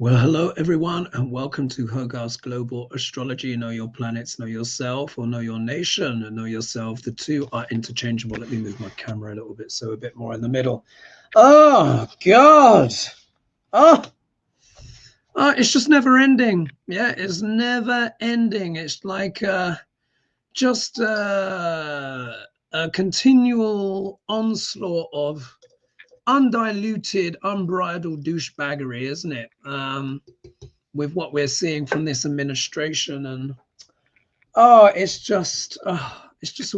Well, hello everyone, and welcome to Hogarth's Global Astrology. Know your planets, know yourself, or know your nation, and know yourself. The two are interchangeable. Let me move my camera a little bit so a bit more in the middle. Oh God! Oh, it's just never ending. Yeah, it's never ending. It's like just a continual onslaught of undiluted, unbridled douchebaggery, isn't it? With what we're seeing from this administration, and it's just all it's just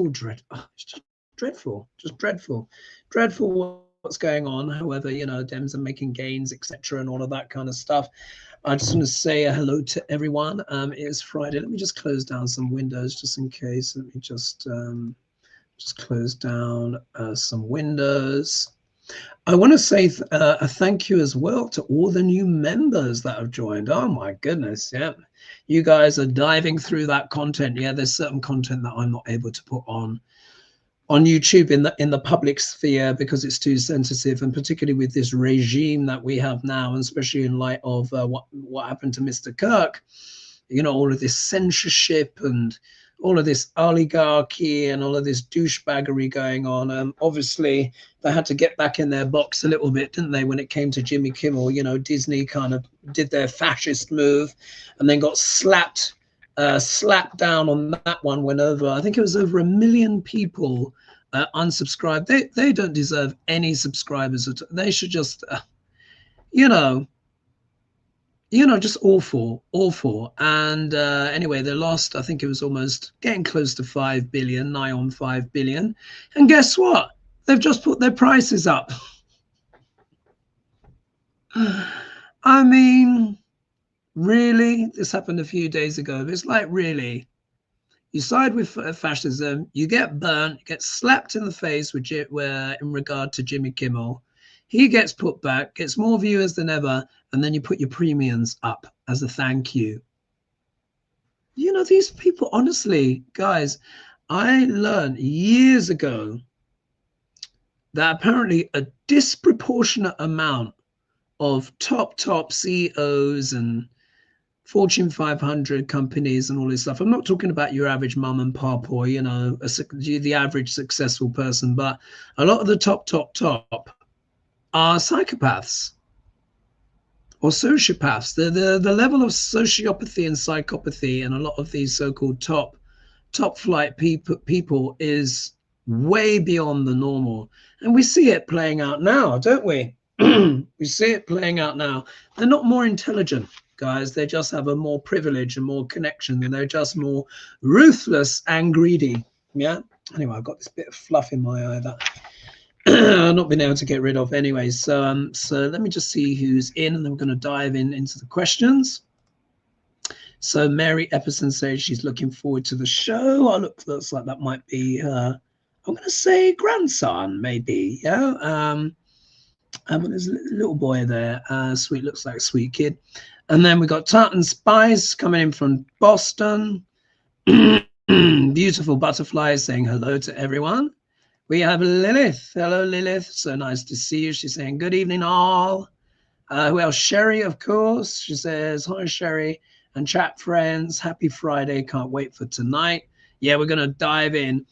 dreadful what's going on. However, Dems are making gains, etc., and all of that kind of stuff. I just want to say hello to everyone. It is Friday. Let me just close down some windows just in case. Let me just close down some windows. I want to say a thank you as well to all the new members that have joined. Oh my goodness, yeah. You guys are diving through that content. Yeah, there's certain content that I'm not able to put on YouTube in the public sphere because it's too sensitive, and particularly with this regime that we have now, and especially in light of what happened to Mr. Kirk, all of this censorship and all of this oligarchy and all of this douchebaggery going on. Obviously, they had to get back in their box a little bit, didn't they, when it came to Jimmy Kimmel? Disney kind of did their fascist move and then got slapped down on that one. Went over, I think it was over 1 million people unsubscribed. They don't deserve any subscribers. They should just, just awful. And anyway, they lost, I think it was almost getting close to 5 billion, nigh on 5 billion. And guess what? They've just put their prices up. I mean, really? This happened a few days ago. It's like, really? You side with fascism, you get burnt, you get slapped in the face in regard to Jimmy Kimmel. He gets put back, gets more viewers than ever, and then you put your premiums up as a thank you. These people, honestly, guys, I learned years ago that apparently a disproportionate amount of top CEOs and Fortune 500 companies and all this stuff. I'm not talking about your average mum and pop or, the average successful person, but a lot of the top are psychopaths or sociopaths. The level of sociopathy and psychopathy and a lot of these so-called top flight people is way beyond the normal. And we see it playing out now, don't we? We see it playing out now. They're not more intelligent, guys. They just have a more privilege and more connection, and they're just more ruthless and greedy. Yeah. Anyway, I've got this bit of fluff in my eye that I've not been able to get rid of anyway. So let me just see who's in, and then we're going to dive into the questions. So Mary Epperson says she's looking forward to the show. Looks like that might be I'm going to say grandson, maybe. Yeah. There's a little boy there. Sweet, looks like a sweet kid. And then we got Tartan Spice coming in from Boston. Beautiful butterflies saying hello to everyone. We have Lilith. Hello, Lilith. So nice to see you. She's saying good evening, all. Who else? Sherry, of course. She says, hi, Sherry. And chat friends, happy Friday. Can't wait for tonight. Yeah, we're going to dive in.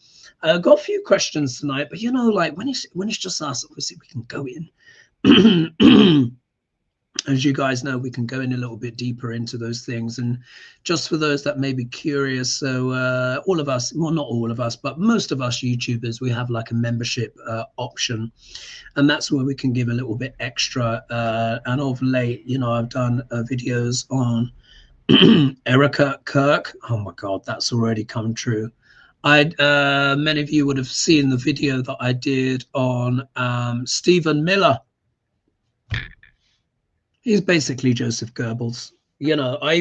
Got a few questions tonight, but like when it's just us, obviously we can go in. As you guys know, we can go in a little bit deeper into those things. And just for those that may be curious, so all of us, well, not all of us, but most of us YouTubers, we have like a membership option, and that's where we can give a little bit extra. And of late, I've done videos on Erica Kirk. Oh my God, that's already come true. Many of you would have seen the video that I did on Stephen Miller. He's basically Joseph Goebbels. I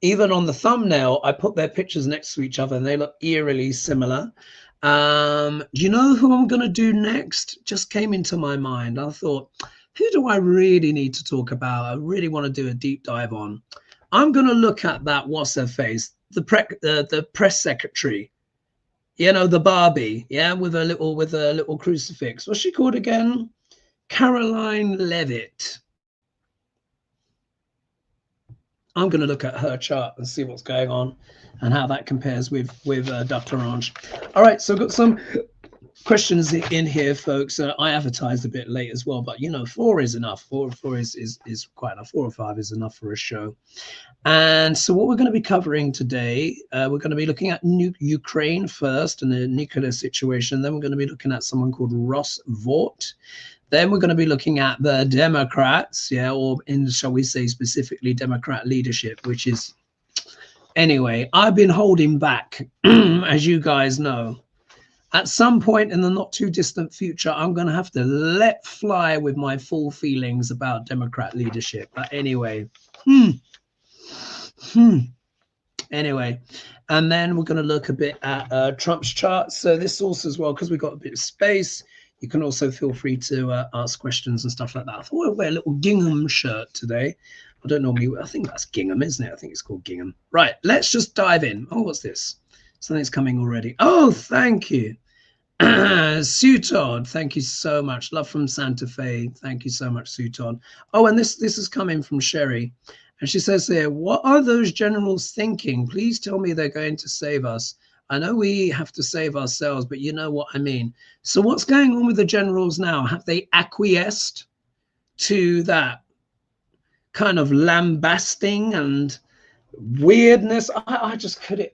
even on the thumbnail, I put their pictures next to each other and they look eerily similar. Do you know who I'm going to do next? Just came into my mind. I thought, who do I really need to talk about? I really want to do a deep dive on. I'm going to look at that, what's her face? The press secretary. The Barbie, yeah, with a little crucifix. What's she called again? Caroline Levitt. I'm going to look at her chart and see what's going on and how that compares with Dr. Orange. All right, so I've got some questions in here, folks. I advertised a bit late as well, but you know, 4 is enough. Four is quite enough. 4 or 5 is enough for a show. And so what we're going to be covering today, we're going to be looking at Ukraine first and the nuclear situation. Then we're going to be looking at someone called Russ Vought. Then we're going to be looking at the Democrats, yeah, or in, shall we say, specifically Democrat leadership, which is, anyway, I've been holding back, as you guys know. At some point in the not too distant future, I'm going to have to let fly with my full feelings about Democrat leadership. But anyway, anyway, and then we're going to look a bit at Trump's chart. So this also as well, because we've got a bit of space, you can also feel free to ask questions and stuff like that. I thought I'd wear a little gingham shirt today. I don't normally, I think that's gingham, isn't it? I think it's called gingham. Right, let's just dive in. Oh, what's this? Something's coming already. Oh, thank you. Sue Todd, thank you so much. Love from Santa Fe. Thank you so much, Sue Todd. Oh, and this is coming from Sherry. And she says here, what are those generals thinking? Please tell me they're going to save us. I know we have to save ourselves, but you know what I mean. So what's going on with the generals now? Have they acquiesced to that kind of lambasting and weirdness? I just couldn't.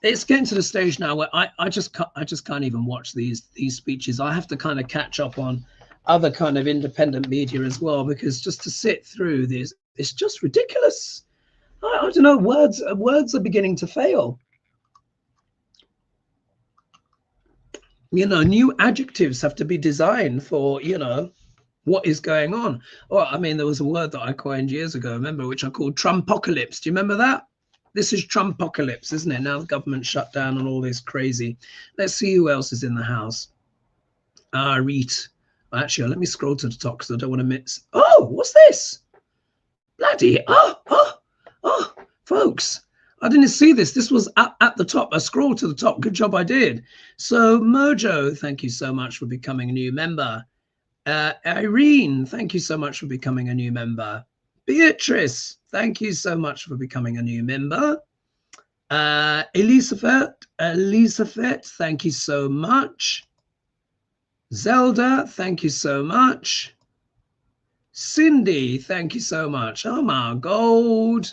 It's getting to the stage now where I just can't even watch these speeches. I have to kind of catch up on other kind of independent media as well, because just to sit through this, it's just ridiculous. I don't know, words are beginning to fail. You know, new adjectives have to be designed for, you know, what is going on. Well, I mean, there was a word that I coined years ago, remember, which I called Trumpocalypse. Do you remember that? This is Trumpocalypse, isn't it? Now the government shut down and all this crazy. Let's see who else is in the house. Reet. Actually, let me scroll to the top because I don't want to miss. Oh, what's this? Bloody, oh, folks, I didn't see this. This was at the top. I scrolled to the top. Good job I did. So Mojo, thank you so much for becoming a new member. Irene, thank you so much for becoming a new member. Beatrice, thank you so much for becoming a new member. Elizabeth, thank you so much. Zelda, thank you so much. Cindy, thank you so much. Oh my God,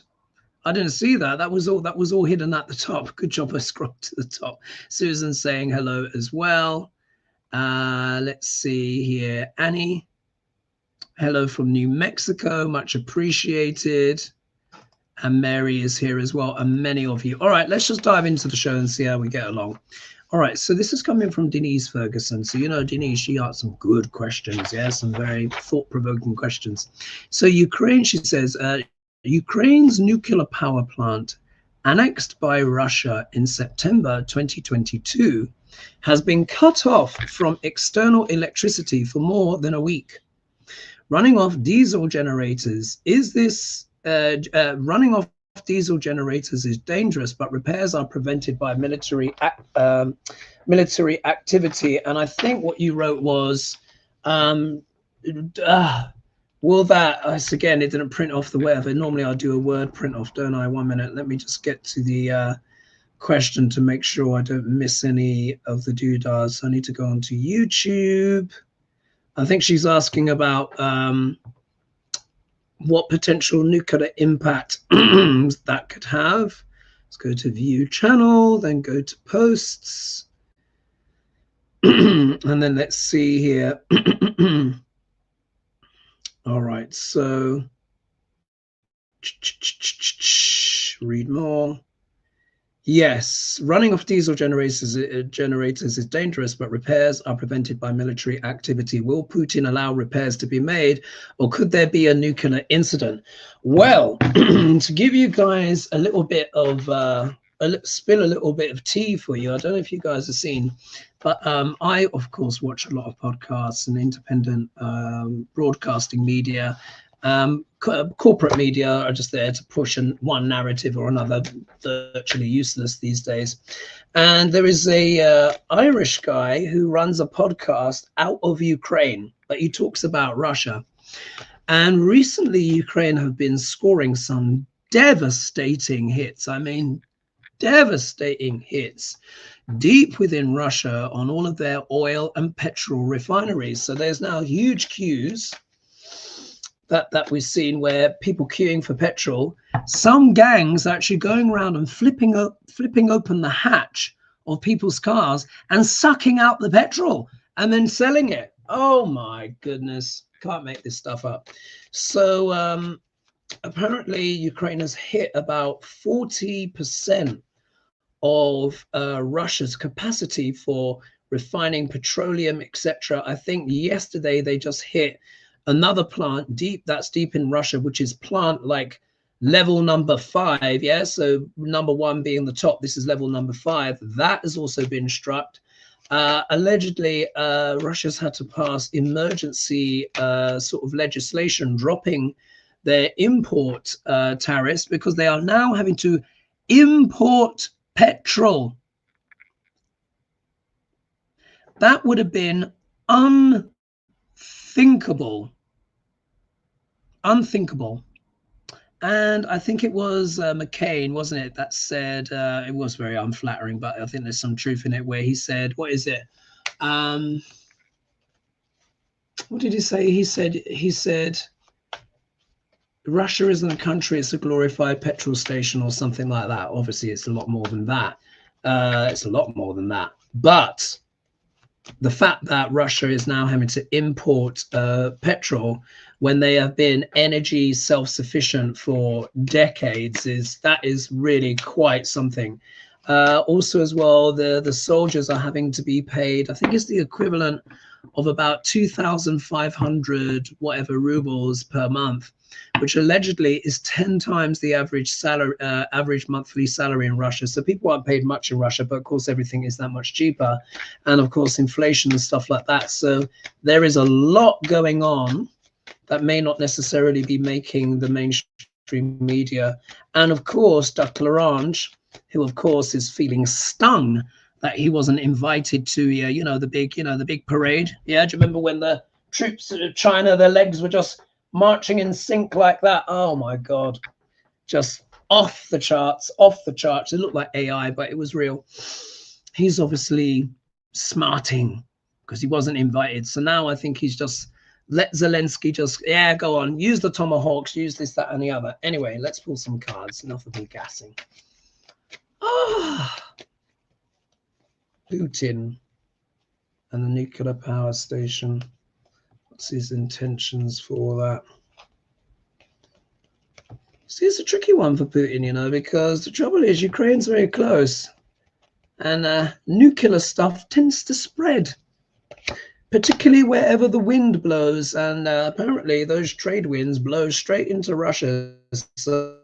I didn't see that. That was all hidden at the top. Good job I scrolled to the top. Susan saying hello as well. Let's see here. Annie, hello from New Mexico, much appreciated. And Mary is here as well, and many of you. All right, let's just dive into the show and see how we get along. All right, so this is coming from Denise Ferguson. So, you know, Denise, she asked some good questions, yeah, some very thought-provoking questions. So Ukraine, she says, Ukraine's nuclear power plant, annexed by Russia in September 2022, has been cut off from external electricity for more than a week. Running off diesel generators, running off diesel generators is dangerous, but repairs are prevented by military activity. And I think what you wrote was, will that, again, it didn't print off the whatever. Normally I do a word print off, don't I? 1 minute. Let me just get to the question to make sure I don't miss any of the doodads. I need to go onto YouTube. I think she's asking about what potential nuclear impact that could have. Let's go to view channel, then go to posts. And then let's see here. All right, so read more. Yes, running off diesel generators is dangerous, but repairs are prevented by military activity. Will Putin allow repairs to be made, or could there be a nuclear incident? Well, to give you guys a little bit of spill a little bit of tea for you. I don't know if you guys have seen, but I of course watch a lot of podcasts and independent broadcasting media. Corporate media are just there to push one narrative or another, virtually useless these days. And there is a Irish guy who runs a podcast out of Ukraine, but he talks about Russia. And recently, Ukraine have been scoring some devastating hits. I mean, devastating hits deep within Russia on all of their oil and petrol refineries. So there's now huge queues that we've seen where people queuing for petrol. Some gangs actually going around and flipping open the hatch of people's cars and sucking out the petrol and then selling it. Oh my goodness, can't make this stuff up. So apparently Ukraine has hit about 40% of Russia's capacity for refining petroleum, etc. I think yesterday they just hit another plant that's deep in Russia, which is plant like level number 5. Yeah, so number 1 being the top, this is level number 5. That has also been struck. Allegedly, Russia's had to pass emergency sort of legislation dropping their import tariffs because they are now having to import petrol. That would have been unthinkable. And I think it was McCain, wasn't it, that said, it was very unflattering, but I think there's some truth in it, where he said, what is it? What did he say? He said, Russia isn't a country, it's a glorified petrol station or something like that. Obviously, it's a lot more than that. But the fact that Russia is now having to import petrol when they have been energy self-sufficient for decades is really quite something. Also as well, the soldiers are having to be paid, I think it's the equivalent of about 2,500 whatever rubles per month, which allegedly is 10 times the average salary, average monthly salary in Russia. So people aren't paid much in Russia, but of course everything is that much cheaper, and of course inflation and stuff like that. So there is a lot going on that may not necessarily be making the mainstream media. And of course, Dr. Larange, who of course is feeling stung that he wasn't invited to, the big parade. Yeah, do you remember when the troops of China, their legs were just marching in sync like that? Oh my God, just off the charts. It looked like AI, but it was real. He's obviously smarting because he wasn't invited. So now I think he's just let Zelensky just, yeah, go on, use the tomahawks, use this, that, and the other. Anyway, let's pull some cards. Enough of me gassing. Putin and the nuclear power station. What's his intentions for that? See, it's a tricky one for Putin, because the trouble is Ukraine's very close, and nuclear stuff tends to spread, particularly wherever the wind blows, and apparently those trade winds blow straight into Russia. So,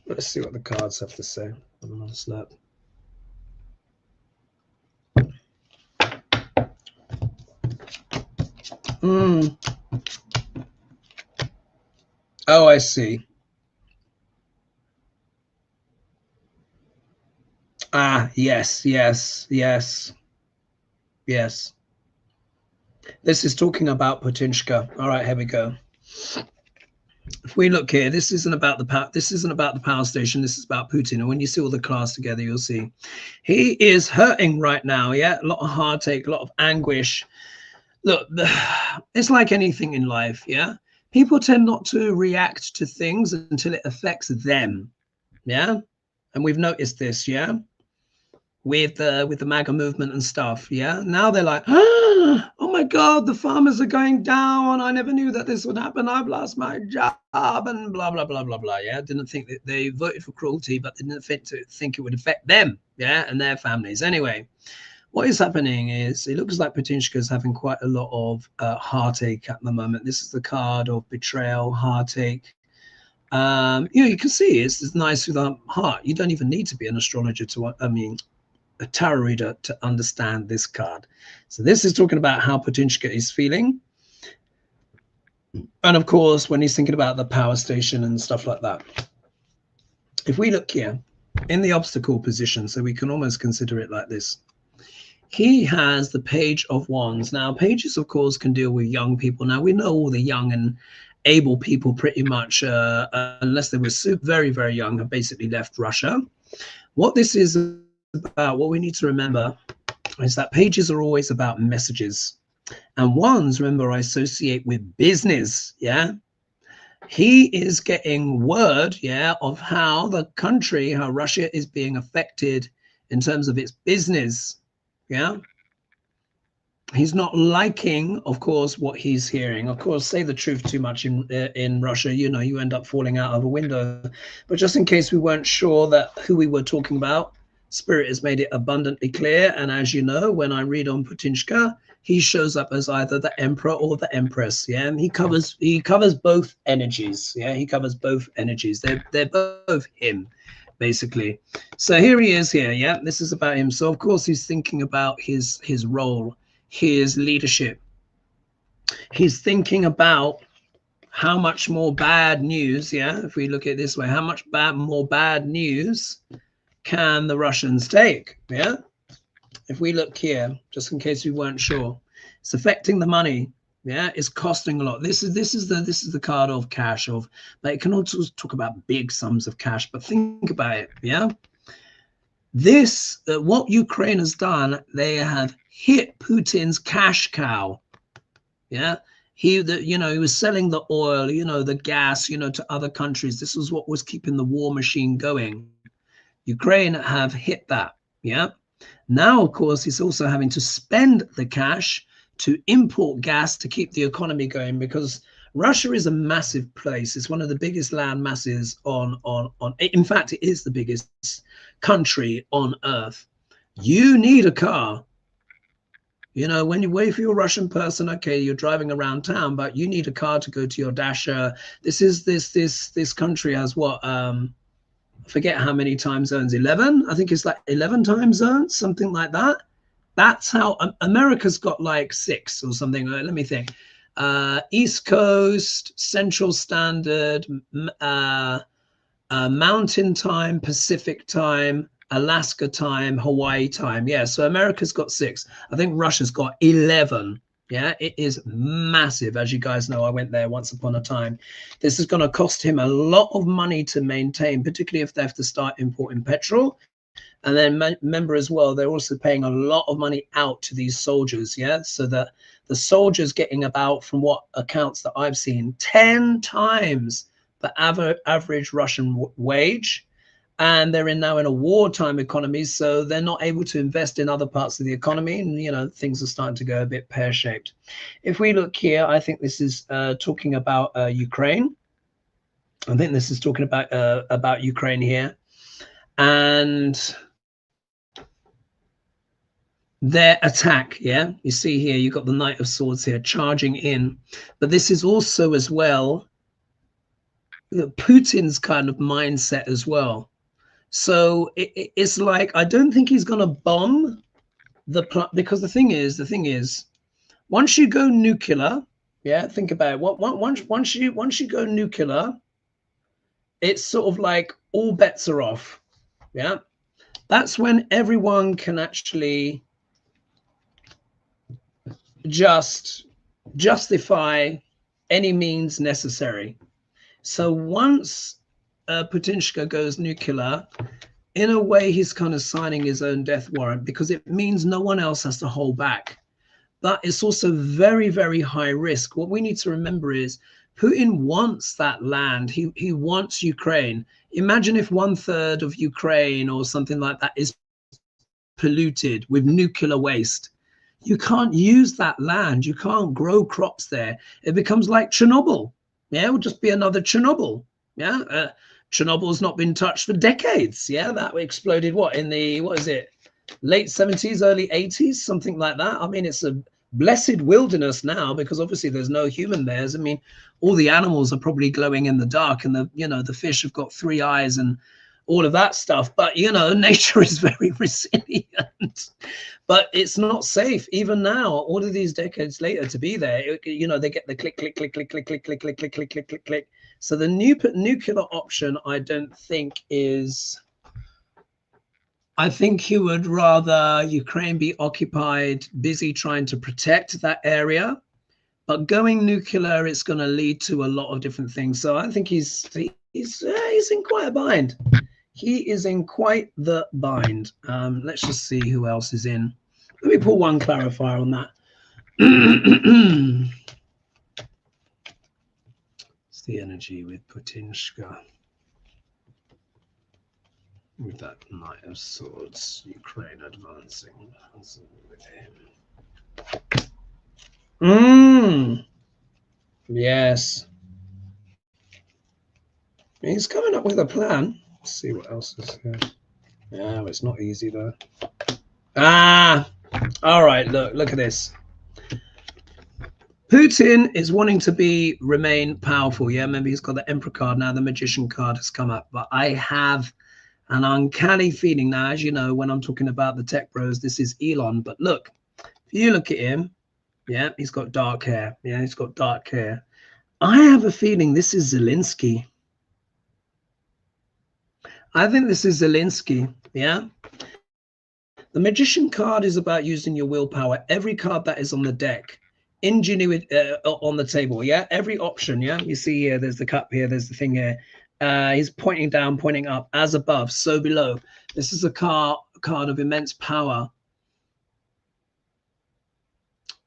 let's see what the cards have to say. I'm on a slap. Oh, I see. Yes. This is talking about Putinshka. All right, here we go. If we look here, this isn't about the power station. This is about Putin. And when you see all the class together, you'll see he is hurting right now. Yeah, a lot of heartache, a lot of anguish. Look, it's like anything in life. Yeah, people tend not to react to things until it affects them. Yeah, and we've noticed this. Yeah, with the MAGA movement and stuff. Yeah, now they're like, oh my God, the farmers are going down. I never knew that this would happen. I've lost my job and blah blah blah blah blah. Yeah, didn't think that they voted for cruelty, but didn't think it would affect them. Yeah, and their families. Anyway, what is happening is it looks like Putinshka is having quite a lot of heartache at the moment. This is the card of betrayal, heartache. You can see it's nice with a heart. You don't even need to be an astrologer a tarot reader to understand this card. So this is talking about how Putinshka is feeling. And of course, when he's thinking about the power station and stuff like that. if we look here in the obstacle position, so we can almost consider it like this. He has the Page of Wands. Now, pages, of course, can deal with young people. Now, we know all the young and able people pretty much, unless they were very, very young, have basically left Russia. What this is about, what we need to remember, is that pages are always about messages. And wands, remember, I associate with business, yeah? He is getting word, yeah, of how the country, how Russia is being affected in terms of its business, yeah? He's not liking, of course, what he's hearing. Of course, say the truth too much in Russia, you know, you end up falling out of a window. But just in case we weren't sure that who we were talking about, Spirit has made it abundantly clear. And as you know, when I read on Putinshka, he shows up as either the emperor or the empress. Yeah, and he covers both energies. Yeah, he covers both energies. They're both him, basically. So here he is here. Yeah, this is about him. So of course he's thinking about his role, his leadership. He's thinking about how much more bad news. Yeah, if we look at it this way, how much more bad news can the Russians take? Yeah. If we look here, just in case we weren't sure, it's affecting the money. Yeah, it's costing a lot. This is the card of cash, of, but it can also talk about big sums of cash. But think about it. Yeah, this what Ukraine has done, they have hit Putin's cash cow. Yeah, he was selling the oil, you know, the gas, you know, to other countries. This was what was keeping the war machine going. Ukraine have hit that. Yeah. Now, of course, he's also having to spend the cash to import gas to keep the economy going, because Russia is a massive place. It's one of the biggest land masses on. In fact, it is the biggest country on earth. You need a car. You know, when you wait for your Russian person, okay, you're driving around town, but you need a car to go to your dasher. This country has what? I forget how many time zones, 11. I think it's like 11 time zones, something like that. That's how America's got like 6 or something. Let me think. East Coast, Central Standard, Mountain Time, Pacific Time, Alaska Time, Hawaii Time. Yeah, so America's got 6. I think Russia's got 11. Yeah, it is massive. As you guys know, I went there once upon a time. This is going to cost him a lot of money to maintain, particularly if they have to start importing petrol. And then remember as well, they're also paying a lot of money out to these soldiers. Yeah, so that the soldiers getting about, from what accounts that I've seen, 10 times the average Russian wage. And they're now in a wartime economy, so they're not able to invest in other parts of the economy, and you know, things are starting to go a bit pear-shaped. If we look here, I think this is talking about Ukraine. I think this is talking about Ukraine here, and their attack. Yeah, you see here, you've got the Knight of Swords here charging in, but this is also as well Putin's kind of mindset as well. So it's like, I don't think he's going to bomb because the thing is, once you go nuclear, yeah, think about it. Once you go nuclear, it's sort of like all bets are off. Yeah, that's when everyone can actually just justify any means necessary. So once Putinshka goes nuclear, in a way, he's kind of signing his own death warrant, because it means no one else has to hold back. But it's also very, very high risk. What we need to remember is Putin wants that land. He wants Ukraine. Imagine if 1/3 of Ukraine or something like that is polluted with nuclear waste. You can't use that land. You can't grow crops there. It becomes like Chernobyl. Yeah, it will just be another Chernobyl. Yeah. Chernobyl's not been touched for decades. Yeah, that exploded what, in the, what is it, late 70s, early 80s, something like that. I mean, it's a blessed wilderness now, because obviously there's no human there. I mean, all the animals are probably glowing in the dark, and the fish have got 3 eyes and all of that stuff. But nature is very resilient. But it's not safe even now, all of these decades later, to be there. They get the click, click, click, click, click, click, click, click, click, click, click, click, click. So the nuclear option, I don't think is. I think he would rather Ukraine be occupied, busy trying to protect that area. But going nuclear, it's going to lead to a lot of different things. So I think he's in quite a bind. He is in quite the bind. Let's just see who else is in. Let me pull one clarifier on that. It's the energy with Putinshka. With that Knight of Swords, Ukraine advancing. Yes. He's coming up with a plan. Let's see what else is here. No, it's not easy though. All right, look at this. Putin is wanting to remain powerful. Yeah, remember he's got the Emperor card now. The Magician card has come up, but I have an uncanny feeling now. As you know, when I'm talking about the tech bros, this is Elon. But look, if you look at him, yeah, he's got dark hair. Yeah, he's got dark hair. I have a feeling this is Zelensky. I think this is Zelensky. Yeah. The Magician card is about using your willpower. Every card that is on the deck. Ingenuity on the table, yeah, every option, yeah, you see here, there's the cup here, there's the thing here. He's pointing down, pointing up, as above, so below. This is a card of immense power.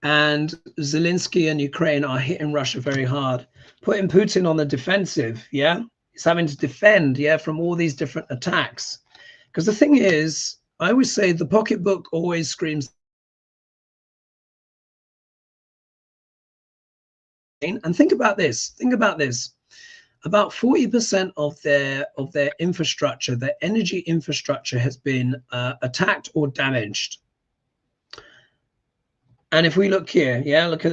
And Zelensky and Ukraine are hitting Russia very hard, putting Putin on the defensive, yeah. He's having to defend, yeah, from all these different attacks. Because the thing is, I always say the pocketbook always screams. And think about this. About 40% of their infrastructure, their energy infrastructure, has been attacked or damaged. And if we look here, yeah, look at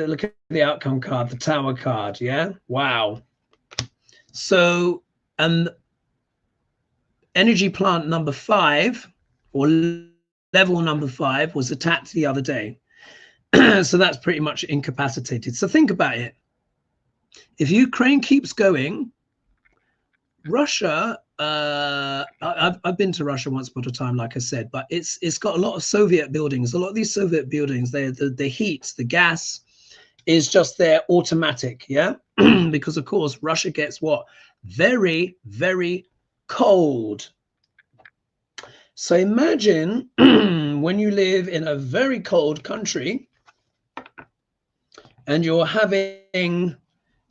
the outcome card, the Tower card, yeah, wow. So, and energy plant number 5 or level number 5 was attacked the other day. So that's pretty much incapacitated. So think about it. If Ukraine keeps going, Russia, I've been to Russia once upon a time, like I said, but it's got a lot of Soviet buildings. A lot of these Soviet buildings, the heat, the gas is just there automatic, yeah? Because, of course, Russia gets what? Very, very cold. So imagine when you live in a very cold country and you're having...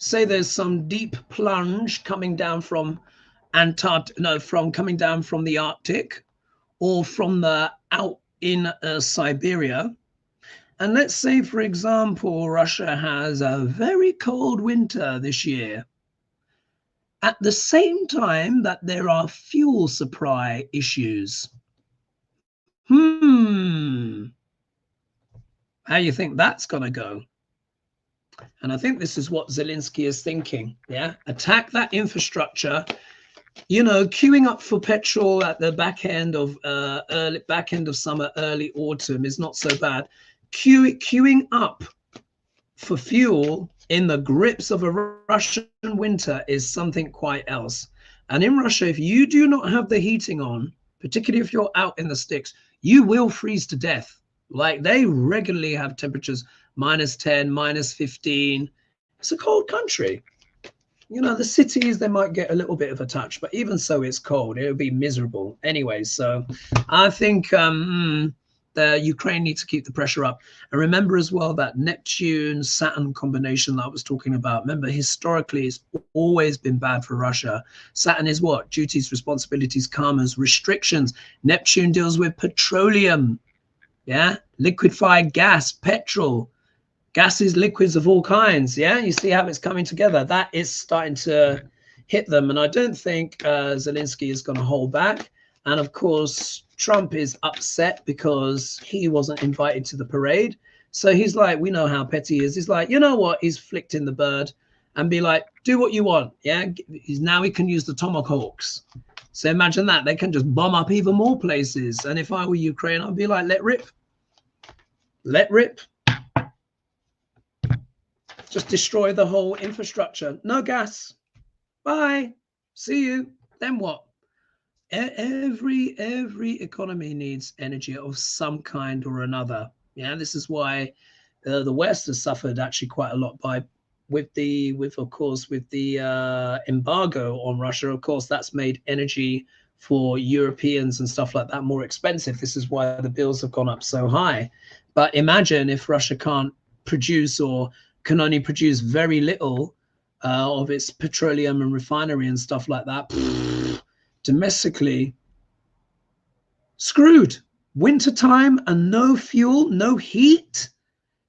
Say there's some deep plunge coming down from coming down from the Arctic or from the out in Siberia. And let's say, for example, Russia has a very cold winter this year. At the same time that there are fuel supply issues. How you think that's going to go? And I think this is what Zelensky is thinking. Yeah, attack that infrastructure. You know, queuing up for petrol at the back end of summer, early autumn is not so bad. Queuing up for fuel in the grips of a Russian winter is something quite else. And in Russia, if you do not have the heating on, particularly if you're out in the sticks, you will freeze to death. Like, they regularly have temperatures -10, -15. It's a cold country. You know, the cities, they might get a little bit of a touch, but even so, it's cold. It would be miserable anyway. So I think the Ukraine needs to keep the pressure up. And remember as well that Neptune-Saturn combination that I was talking about. Remember, historically, it's always been bad for Russia. Saturn is what? Duties, responsibilities, karmas, restrictions. Neptune deals with petroleum. Yeah, liquefied gas, petrol, gases, liquids of all kinds. Yeah, you see how it's coming together. That is starting to hit them. And I don't think Zelensky is going to hold back. And of course, Trump is upset because he wasn't invited to the parade. So he's like, we know how petty he is. He's like, you know what? He's flicking the bird and be like, do what you want. Yeah, now he can use the Tomahawks. So imagine that. They can just bomb up even more places. And if I were Ukraine, I'd be like, let rip. Let rip. Just destroy the whole infrastructure. No gas. Bye. See you. Then what? Every economy needs energy of some kind or another. Yeah, this is why the West has suffered actually quite a lot with the embargo on Russia. Of course, that's made energy for Europeans and stuff like that more expensive. This is why the bills have gone up so high. But imagine if Russia can't produce or can only produce very little of its petroleum and refinery and stuff like that. Domestically, screwed. Wintertime and no fuel, no heat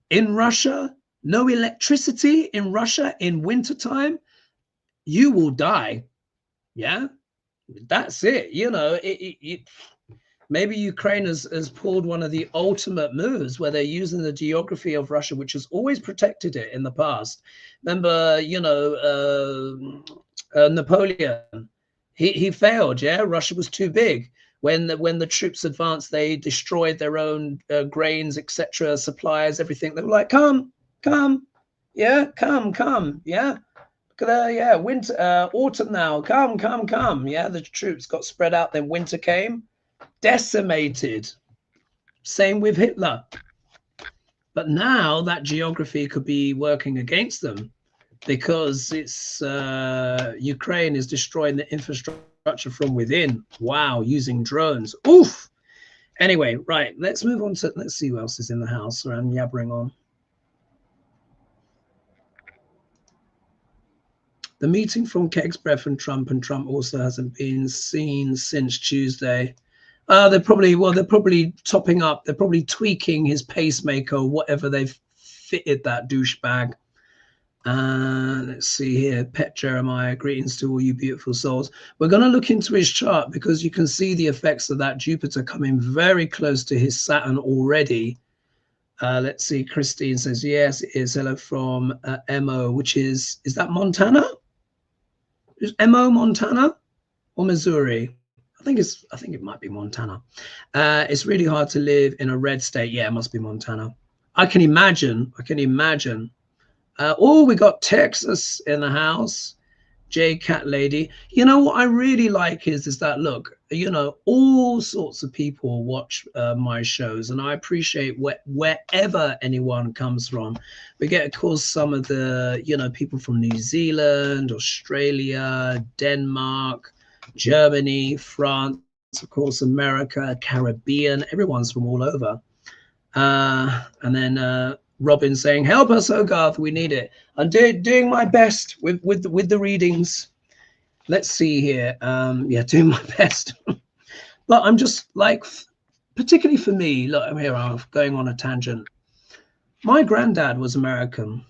in Russia, no electricity in Russia in wintertime, you will die. Yeah, that's it. You know, maybe Ukraine has pulled one of the ultimate moves where they're using the geography of Russia, which has always protected it in the past. Remember, Napoleon, he failed. Yeah, Russia was too big. When the troops advanced, they destroyed their own grains, etc., supplies, everything. They were like, come, yeah, come, yeah. Yeah, winter, autumn now, come. Yeah, the troops got spread out. Then winter came, decimated. Same with Hitler. But now that geography could be working against them because it's Ukraine is destroying the infrastructure from within. Wow, using drones. Oof. Anyway, right, let's move on to, let's see who else is in the house around yabbering on. The meeting from Keg's Breath and Trump also hasn't been seen since Tuesday. They're probably topping up. They're probably tweaking his pacemaker or whatever they've fitted that douchebag. Let's see here. Pet Jeremiah, greetings to all you beautiful souls. We're going to look into his chart because you can see the effects of that Jupiter coming very close to his Saturn already. Let's see. Christine says, yes, it is. Hello from MO, which is that Montana? Is MO Montana or Missouri? I think it might be Montana. It's really hard to live in a red state. Yeah, it must be Montana. I can imagine. Oh, we got Texas in the house. J Cat Lady. You know what I really like is that, look, you know, all sorts of people watch my shows, and I appreciate wherever anyone comes from. We get, of course, some of the, you know, people from New Zealand, Australia, Denmark, Germany, France, of course, America, Caribbean. Everyone's from all over. And then Robin saying, help us, Hogarth, we need it. I'm doing my best with the readings. Let's see here. Yeah, doing my best. But I'm just like, particularly for me, look, here I'm going on a tangent. My granddad was American.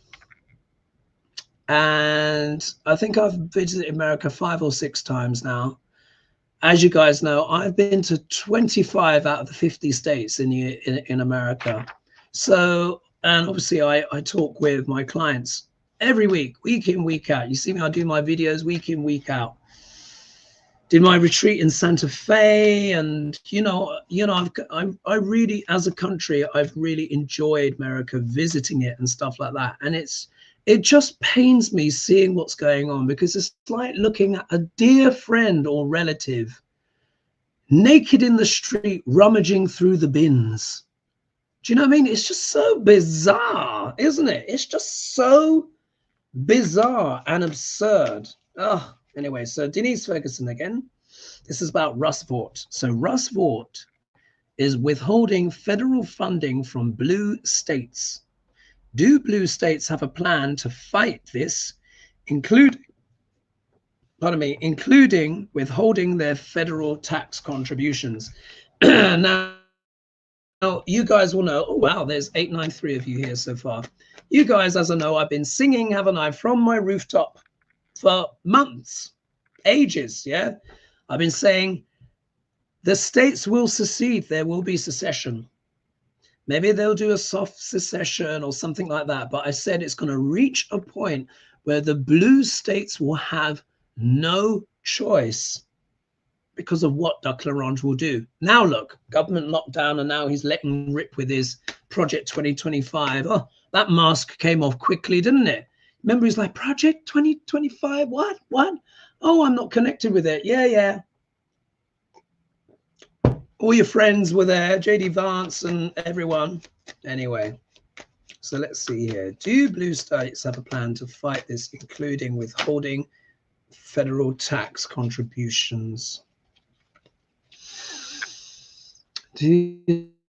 And I think I've visited America 5 or 6 times now. As you guys know, I've been to 25 out of the 50 states in America. So, and obviously I talk with my clients every week in, week out. You see me, I do my videos week in, week out. Did my retreat in Santa Fe, and I really, as a country, I've really enjoyed America, visiting it and stuff like that. And it just pains me seeing what's going on, because it's like looking at a dear friend or relative naked in the street, rummaging through the bins. Do you know what I mean? It's just so bizarre, isn't it? It's just so bizarre and absurd. Oh, anyway, so Denise Ferguson again. This is about Russ Vought. So Russ Vought is withholding federal funding from blue states. Do blue states have a plan to fight this, including withholding their federal tax contributions? Now, you guys will know, oh wow, there's 893 of you here so far. You guys, as I know, I've been singing, haven't I, from my rooftop for months, ages, yeah? I've been saying the states will secede, there will be secession. Maybe they'll do a soft secession or something like that, but I said it's going to reach a point where the blue states will have no choice because of what Duck Larange will do. Now look, government lockdown, and now he's letting rip with his Project 2025. Oh, that mask came off quickly, didn't it? Remember, he's like, Project 2025, what? Oh, I'm not connected with it. Yeah. All your friends were there, JD Vance and everyone. Anyway, so let's see here. Do blue states have a plan to fight this, including withholding federal tax contributions? Do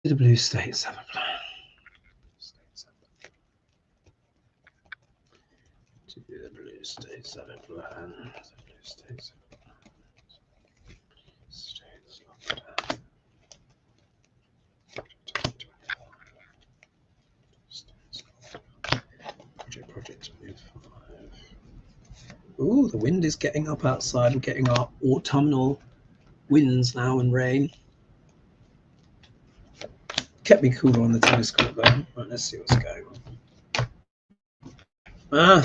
the blue states have a plan? Do the blue states have a plan? The blue states have a plan. States lockdown. Project 25. Ooh, the wind is getting up outside. We're getting our autumnal winds now and rain. Kept me cooler on the tennis court though. Right, let's see what's going on.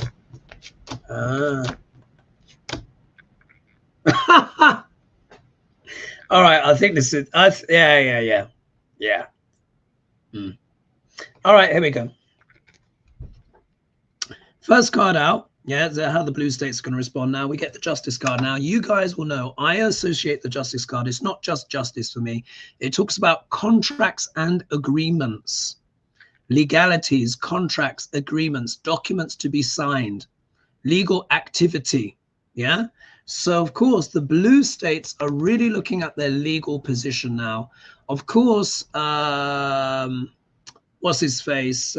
All right, I think this is. Yeah. All right, here we go. First card out. Yeah, how the blue states are going to respond. Now we get the justice card. Now you guys will know I associate the justice card. It's not just justice for me. It talks about contracts and agreements, legalities, contracts, agreements, documents to be signed, legal activity. Yeah. So of course the blue states are really looking at their legal position now. Of course, what's his face?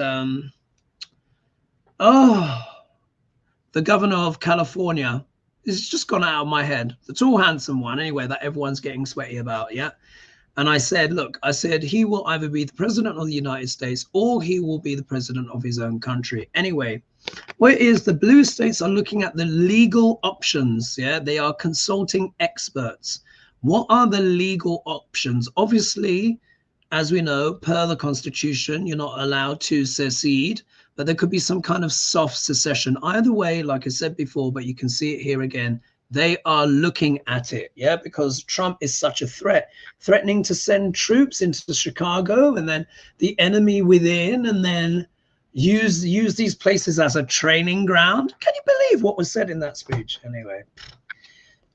The governor of California. It's just gone out of my head. The tall, handsome one, anyway, that everyone's getting sweaty about, yeah? And I said, look, he will either be the president of the United States or he will be the president of his own country. Anyway, what it is, the blue states are looking at the legal options, yeah? They are consulting experts. What are the legal options? Obviously, as we know, per the Constitution, you're not allowed to secede, but there could be some kind of soft secession. Either way, like I said before, but you can see it here again, they are looking at it, yeah, because Trump is such a threat, threatening to send troops into Chicago and then the enemy within, and then use these places as a training ground. Can you believe what was said in that speech?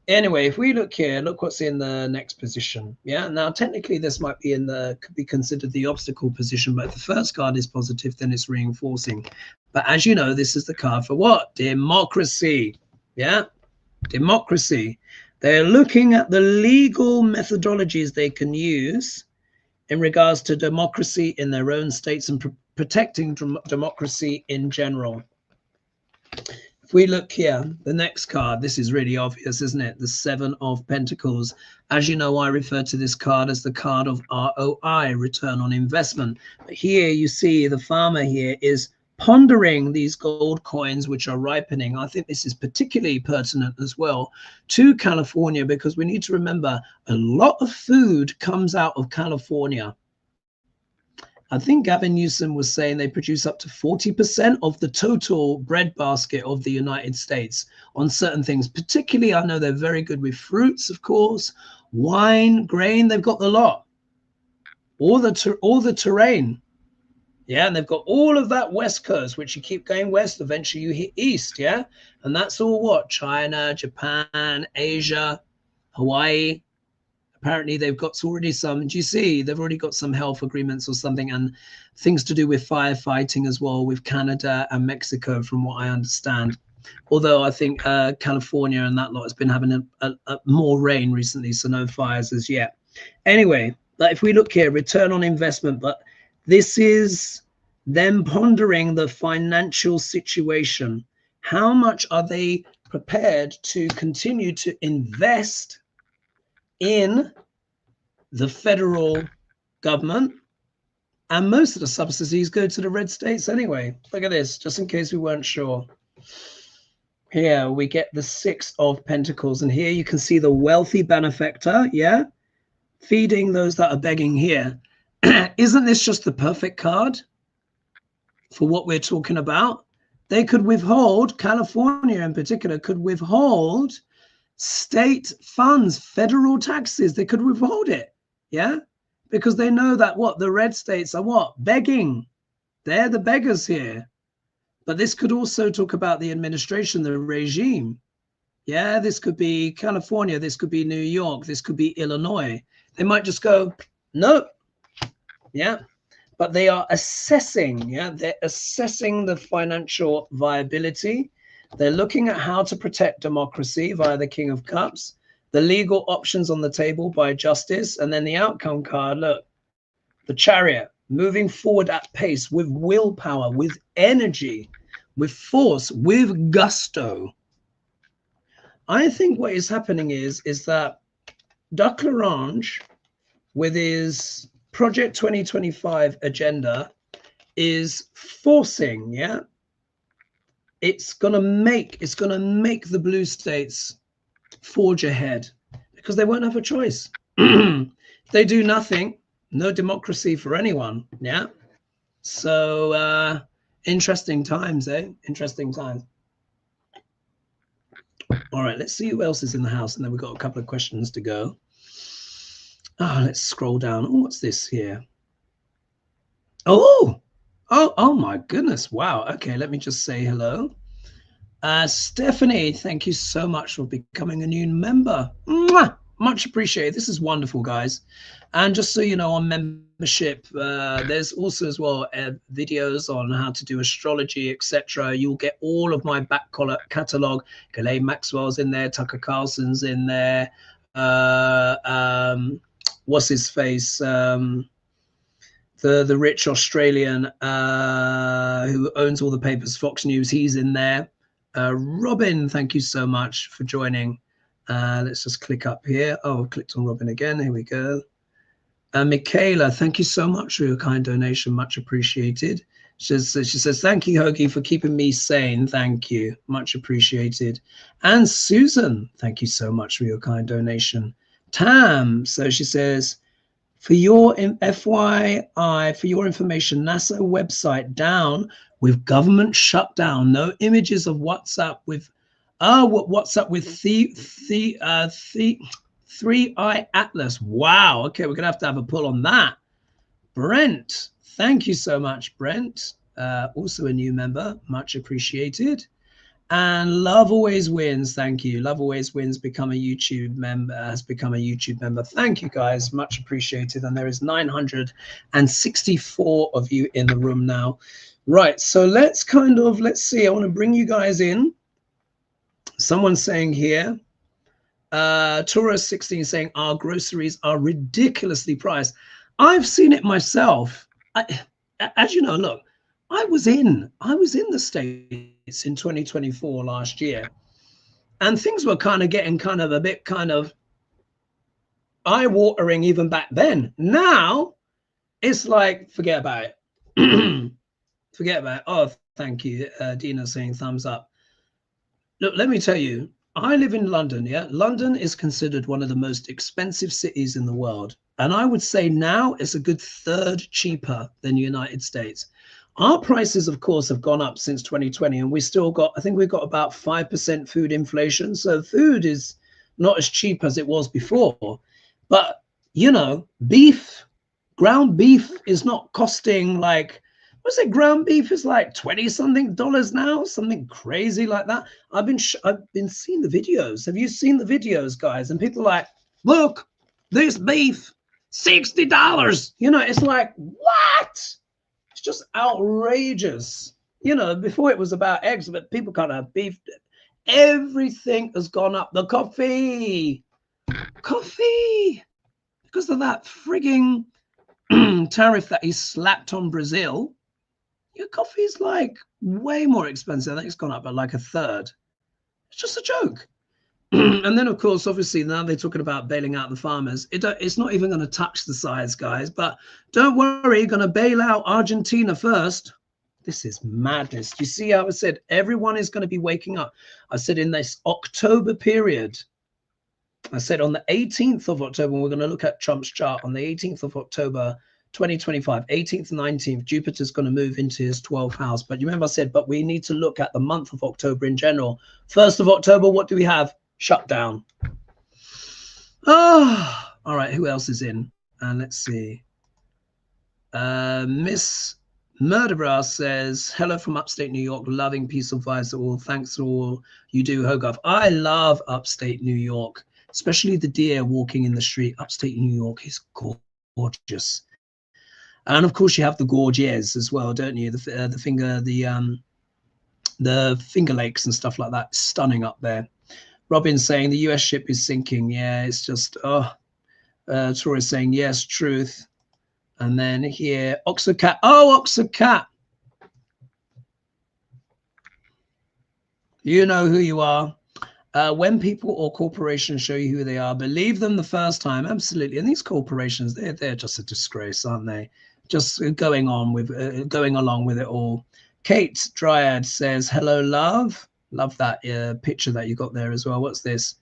Anyway, if we look here, look what's in the next position. Yeah, now technically this might be could be considered the obstacle position, but if the first card is positive, then it's reinforcing. But as you know, this is the card for what? Democracy. Yeah, democracy. They're looking at the legal methodologies they can use in regards to democracy in their own states and protecting democracy in general. If we look here, the next card, this is really obvious, isn't it? The Seven of Pentacles. As you know, I refer to this card as the card of ROI, return on investment. But here you see the farmer here is pondering these gold coins which are ripening. I think this is particularly pertinent as well to California, because we need to remember a lot of food comes out of California. I think Gavin Newsom was saying they produce up to 40% of the total bread basket of the United States on certain things. Particularly, I know they're very good with fruits, of course, wine, grain. They've got the lot, all the terrain. Yeah, and they've got all of that west coast, which you keep going west, eventually you hit east. Yeah, and that's all what? China, Japan, Asia, Hawaii. Apparently they've got already some, do you see, they've already got some health agreements or something, and things to do with firefighting as well with Canada and Mexico, from what I understand. Although I think California and that lot has been having a more rain recently, so no fires as yet. Anyway, like if we look here, return on investment, but this is them pondering the financial situation. How much are they prepared to continue to invest in the federal government? And most of the subsidies go to the red states anyway. Look at this, just in case we weren't sure. Here we get the Six of Pentacles, and here you can see the wealthy benefactor, yeah, feeding those that are begging here. Isn't this just the perfect card for what we're talking about? They could withhold, California in particular could withhold state funds, federal taxes. They could withhold it, yeah, because they know that what the red states are what? Begging. They're the beggars here. But this could also talk about the administration, the regime. Yeah, this could be California, this could be New York, this could be Illinois. They might just go, no. Yeah, but they are assessing. Yeah, they're assessing the financial viability. They're looking at how to protect democracy via the King of Cups, the legal options on the table by justice, and then the outcome card. Look, the Chariot, moving forward at pace with willpower, with energy, with force, with gusto. I think what is happening is that Duck L'Orange, with his Project 2025 agenda, is forcing, yeah, it's gonna make the blue states forge ahead because they won't have a choice. They do nothing, no democracy for anyone. Yeah, so interesting times, eh? Interesting times. All right, let's see who else is in the house, and then we've got a couple of questions to go. Let's scroll down. Oh, what's this here? Oh my goodness. Wow. Okay, let me just say hello. Stephanie, thank you so much for becoming a new member. Mwah! Much appreciated. This is wonderful, guys. And just so you know, on membership, there's also as well videos on how to do astrology, etc. You'll get all of my back catalog. Ghislaine Maxwell's in there, Tucker Carlson's in there. What's his face? The rich Australian who owns all the papers, Fox News, he's in there. Robin, thank you so much for joining. Let's just click up here. Oh, I clicked on Robin again. Here we go. Michaela, thank you so much for your kind donation. Much appreciated. She says, thank you, Hoagie, for keeping me sane. Thank you. Much appreciated. And Susan, thank you so much for your kind donation. Tam, so she says, for your FYI, for your information, NASA website down with government shutdown. No images of WhatsApp with WhatsApp with Three Eye Atlas. Wow. Okay, we're gonna have to have a pull on that. Brent, thank you so much, Brent. Also a new member, much appreciated. And Love Always Wins, thank you. Love Always Wins has become a YouTube member. Thank you, guys, much appreciated. And there is 964 of you in the room now. Right, so let's see. I want to bring you guys in. Someone's saying here, Taurus 16 saying our groceries are ridiculously priced. I've seen it myself. As you know, look, I was in the States in 2024 last year, and things were kind of getting a bit eye-watering even back then. Now it's like, forget about it. Forget about it. Oh, thank you. Dina saying thumbs up. Look, let me tell you, I live in London. Yeah, London is considered one of the most expensive cities in the world, and I would say now it's a good third cheaper than the United States. Our prices, of course, have gone up since 2020, and we still got, I think we've got about 5% food inflation. So food is not as cheap as it was before. But, you know, ground beef is not costing like, what's it? Ground beef is like $20-something now, something crazy like that. I've been seeing the videos. Have you seen the videos, guys? And people are like, look, this beef, $60. You know, it's like, what? It's just outrageous. You know, before it was about eggs, but people can't have beef. Everything has gone up. The coffee, because of that frigging tariff that he slapped on Brazil. Your coffee is like way more expensive. I think it's gone up by like a third. It's just a joke. And then, of course, obviously, now they're talking about bailing out the farmers. It's not even going to touch the sides, guys. But don't worry, going to bail out Argentina first. This is madness. You see how I said everyone is going to be waking up? I said in this October period, I said on the 18th of October, we're going to look at Trump's chart on the 18th of October, 2025, 18th, 19th, Jupiter's going to move into his 12th house. But you remember I said, but we need to look at the month of October in general. 1st of October, what do we have? Shutdown. Oh, all right. Who else is in? Let's see. Miss Murderer says, hello from upstate New York, loving peaceful vibes to all. Thanks for all you do, Hogarth. I love upstate New York, especially the deer walking in the street. Upstate New York is gorgeous. And of course you have the gorges as well, don't you? The Finger Lakes and stuff like that. Stunning up there. Robin saying the US ship is sinking. Yeah, it's just, Tori saying, yes, truth. And then here, Oxocat. Oh, Oxocat. You know who you are. When people or corporations show you who they are, believe them the first time. Absolutely. And these corporations, they're just a disgrace, aren't they? Just going along with it all. Kate Dryad says, hello, love. Love that picture that you got there as well. What's this?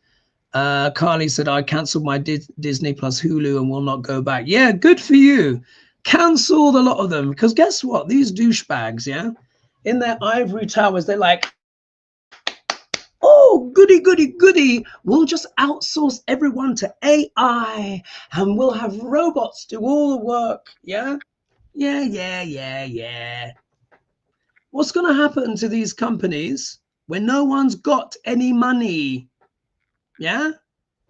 Carly said, I cancelled my Disney Plus Hulu and will not go back. Yeah, good for you. Cancelled a lot of them. Because guess what? These douchebags, yeah, in their ivory towers, they're like, oh, goody, goody, goody. We'll just outsource everyone to AI and we'll have robots do all the work. Yeah? Yeah. What's going to happen to these companies when no one's got any money? Yeah?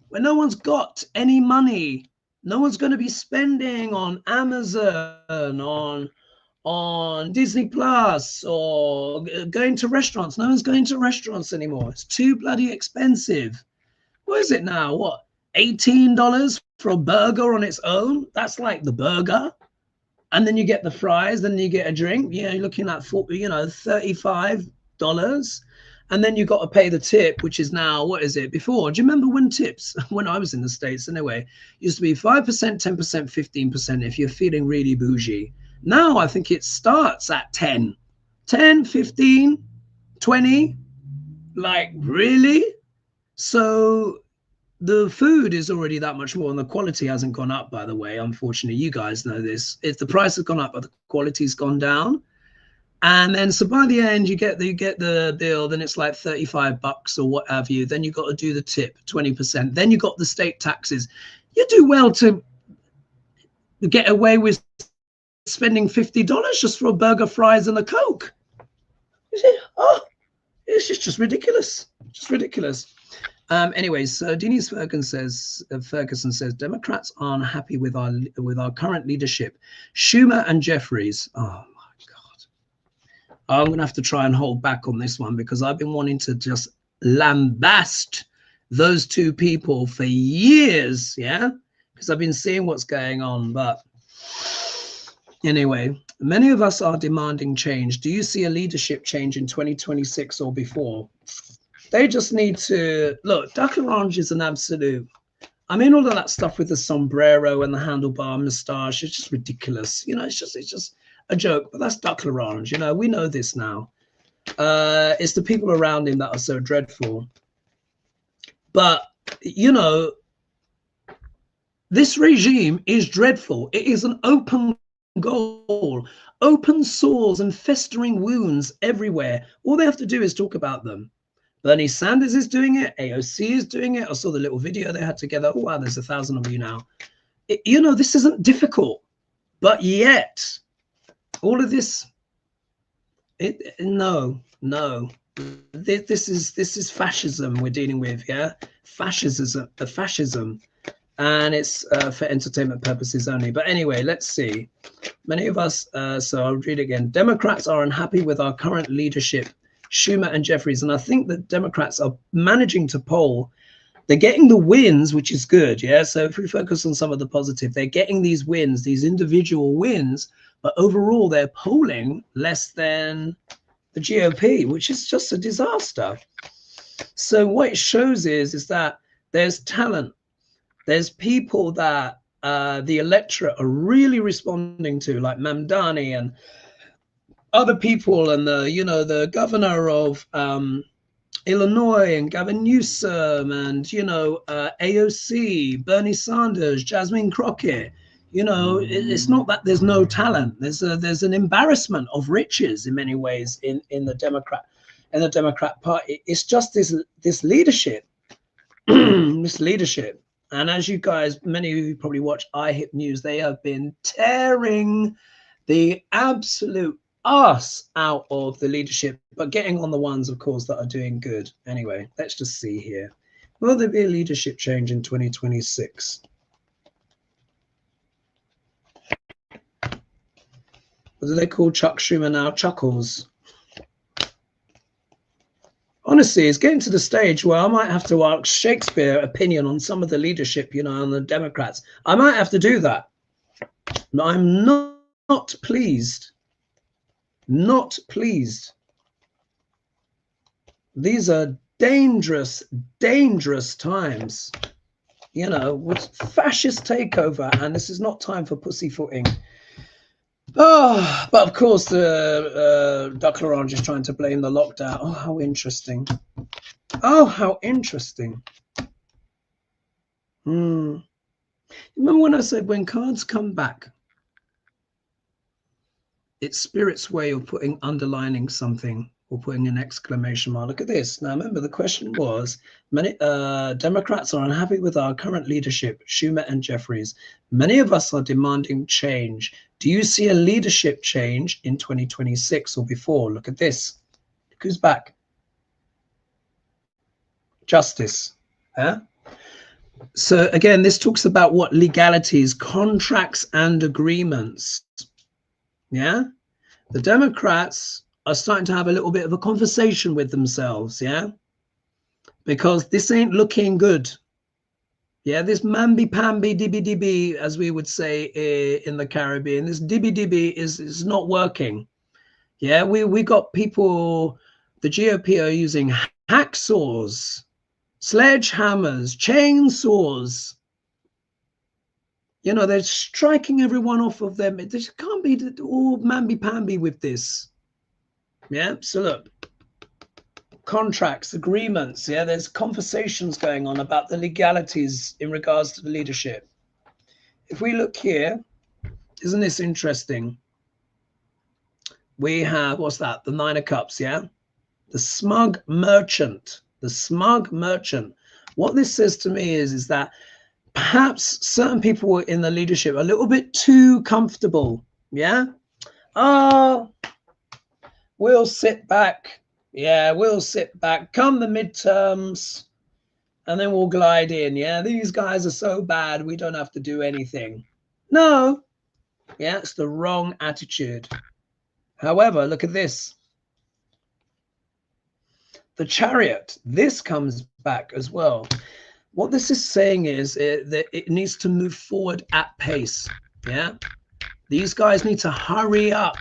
When no one's got any money, no one's going to be spending on Amazon, on Disney Plus, or going to restaurants. No one's going to restaurants anymore. It's too bloody expensive. What is it now? What? $18 for a burger on its own? That's like the burger. And then you get the fries, then you get a drink. Yeah, you're looking at $35. And then you got to pay the tip, which is now, what is it? Before, do you remember when tips, when I was in the States anyway, used to be 5%, 10%, 15% if you're feeling really bougie. Now I think it starts at 10, 15, 20. Like, really? So the food is already that much more, and the quality hasn't gone up, by the way. Unfortunately, you guys know this. If the price has gone up, but the quality's gone down. And then so by the end you get the bill, then it's like $35 or what have you. Then you got to do the tip, 20%. Then you got the state taxes. You do well to get away with spending $50 just for a burger, fries, and a Coke. You see, oh, it's just ridiculous. Just ridiculous. Anyways, so Denise Ferguson says Democrats aren't happy with our current leadership. Schumer and Jeffries. Oh, I'm going to have to try and hold back on this one because I've been wanting to just lambast those two people for years, yeah? Because I've been seeing what's going on. But anyway, many of us are demanding change. Do you see a leadership change in 2026 or before? They just need to, look, Duck Orange is an absolute, I mean, all of that stuff with the sombrero and the handlebar moustache, it's just ridiculous. You know, it's just a joke, but that's Duck Orange. You know, we know this now. It's the people around him that are so dreadful. But, you know, this regime is dreadful. It is an open goal, open sores and festering wounds everywhere. All they have to do is talk about them. Bernie Sanders is doing it. AOC is doing it. I saw the little video they had together. Oh, wow, there's 1,000 of you now. You know, this isn't difficult, but yet all of this, no. This is fascism we're dealing with, yeah? Fascism. And it's for entertainment purposes only. But anyway, let's see. Many of us, so I'll read it again. Democrats are unhappy with our current leadership, Schumer and Jeffries. And I think that Democrats are managing to poll. They're getting the wins, which is good, yeah? So if we focus on some of the positive, they're getting these wins, these individual wins, but overall they're polling less than the GOP, which is just a disaster. So what it shows is that there's talent. There's people that the electorate are really responding to, like Mamdani and other people, and the governor of Illinois and Gavin Newsom, and AOC, Bernie Sanders, Jasmine Crockett. You know, it's not that there's no talent. There's an embarrassment of riches in many ways in the Democrat Party. It's just this leadership, this leadership. And as you guys, many of you probably watch iHip News, they have been tearing the absolute arse out of the leadership, but getting on the ones, of course, that are doing good. Anyway, let's just see here. Will there be a leadership change in 2026? What do they call Chuck Schumer now? Chuckles. Honestly, it's getting to the stage where I might have to ask Shakespeare opinion on some of the leadership, you know, on the Democrats. I might have to do that. I'm not pleased. Not pleased. These are dangerous, dangerous times, you know, with fascist takeover, and this is not time for pussyfooting. Oh, but of course, the Duck Orange is trying to blame the lockdown. Oh, how interesting. Oh, how interesting. Remember when I said when cards come back, it's Spirit's way of underlining something or putting an exclamation mark. Look at this. Now, remember, the question was, many Democrats are unhappy with our current leadership, Schumer and Jeffries. Many of us are demanding change. Do you see a leadership change in 2026 or before? Look at this. Look who's back. Justice. Yeah? So again, this talks about what legalities, contracts and agreements. Yeah? The Democrats are starting to have a little bit of a conversation with themselves, yeah? Because this ain't looking good. Yeah, this mamby-pamby, dibby-dibby, as we would say in the Caribbean, this dibby-dibby is not working. Yeah, we got people, the GOP are using hacksaws, sledgehammers, chainsaws. You know, they're striking everyone off of them. There can't be all mamby-pamby with this. Yeah, so look, contracts, agreements, yeah, there's conversations going on about the legalities in regards to the leadership. If we look here, isn't this interesting? We have, what's that? The Nine of Cups, yeah? The smug merchant, the smug merchant. What this says to me is that perhaps certain people in the leadership are a little bit too comfortable, yeah? Oh, we'll sit back. Yeah, we'll sit back. Come the midterms, and then we'll glide in. Yeah, these guys are so bad, we don't have to do anything. No. Yeah, it's the wrong attitude. However, look at this. The Chariot. This comes back as well. What this is saying is that it needs to move forward at pace. Yeah, these guys need to hurry up.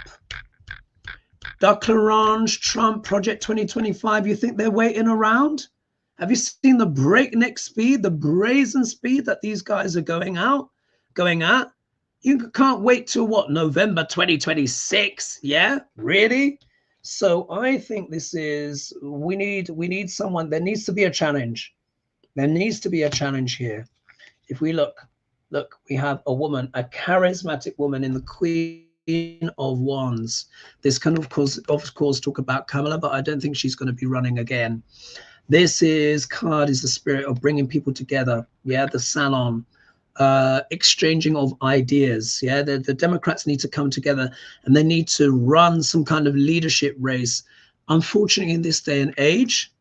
Duck Orange, Trump, Project 2025, you think they're waiting around? Have you seen the breakneck speed, the brazen speed that these guys are going at? You can't wait till what, November 2026? Yeah, really? So I think this is, we need someone, there needs to be a challenge. There needs to be a challenge here. If we look, we have a woman, a charismatic woman in the Queen of Wands. This can of course talk about Kamala, but I don't think she's going to be running again. This card is the spirit of bringing people together. Yeah, the salon, exchanging of ideas. Yeah, the Democrats need to come together and they need to run some kind of leadership race. Unfortunately, in this day and age,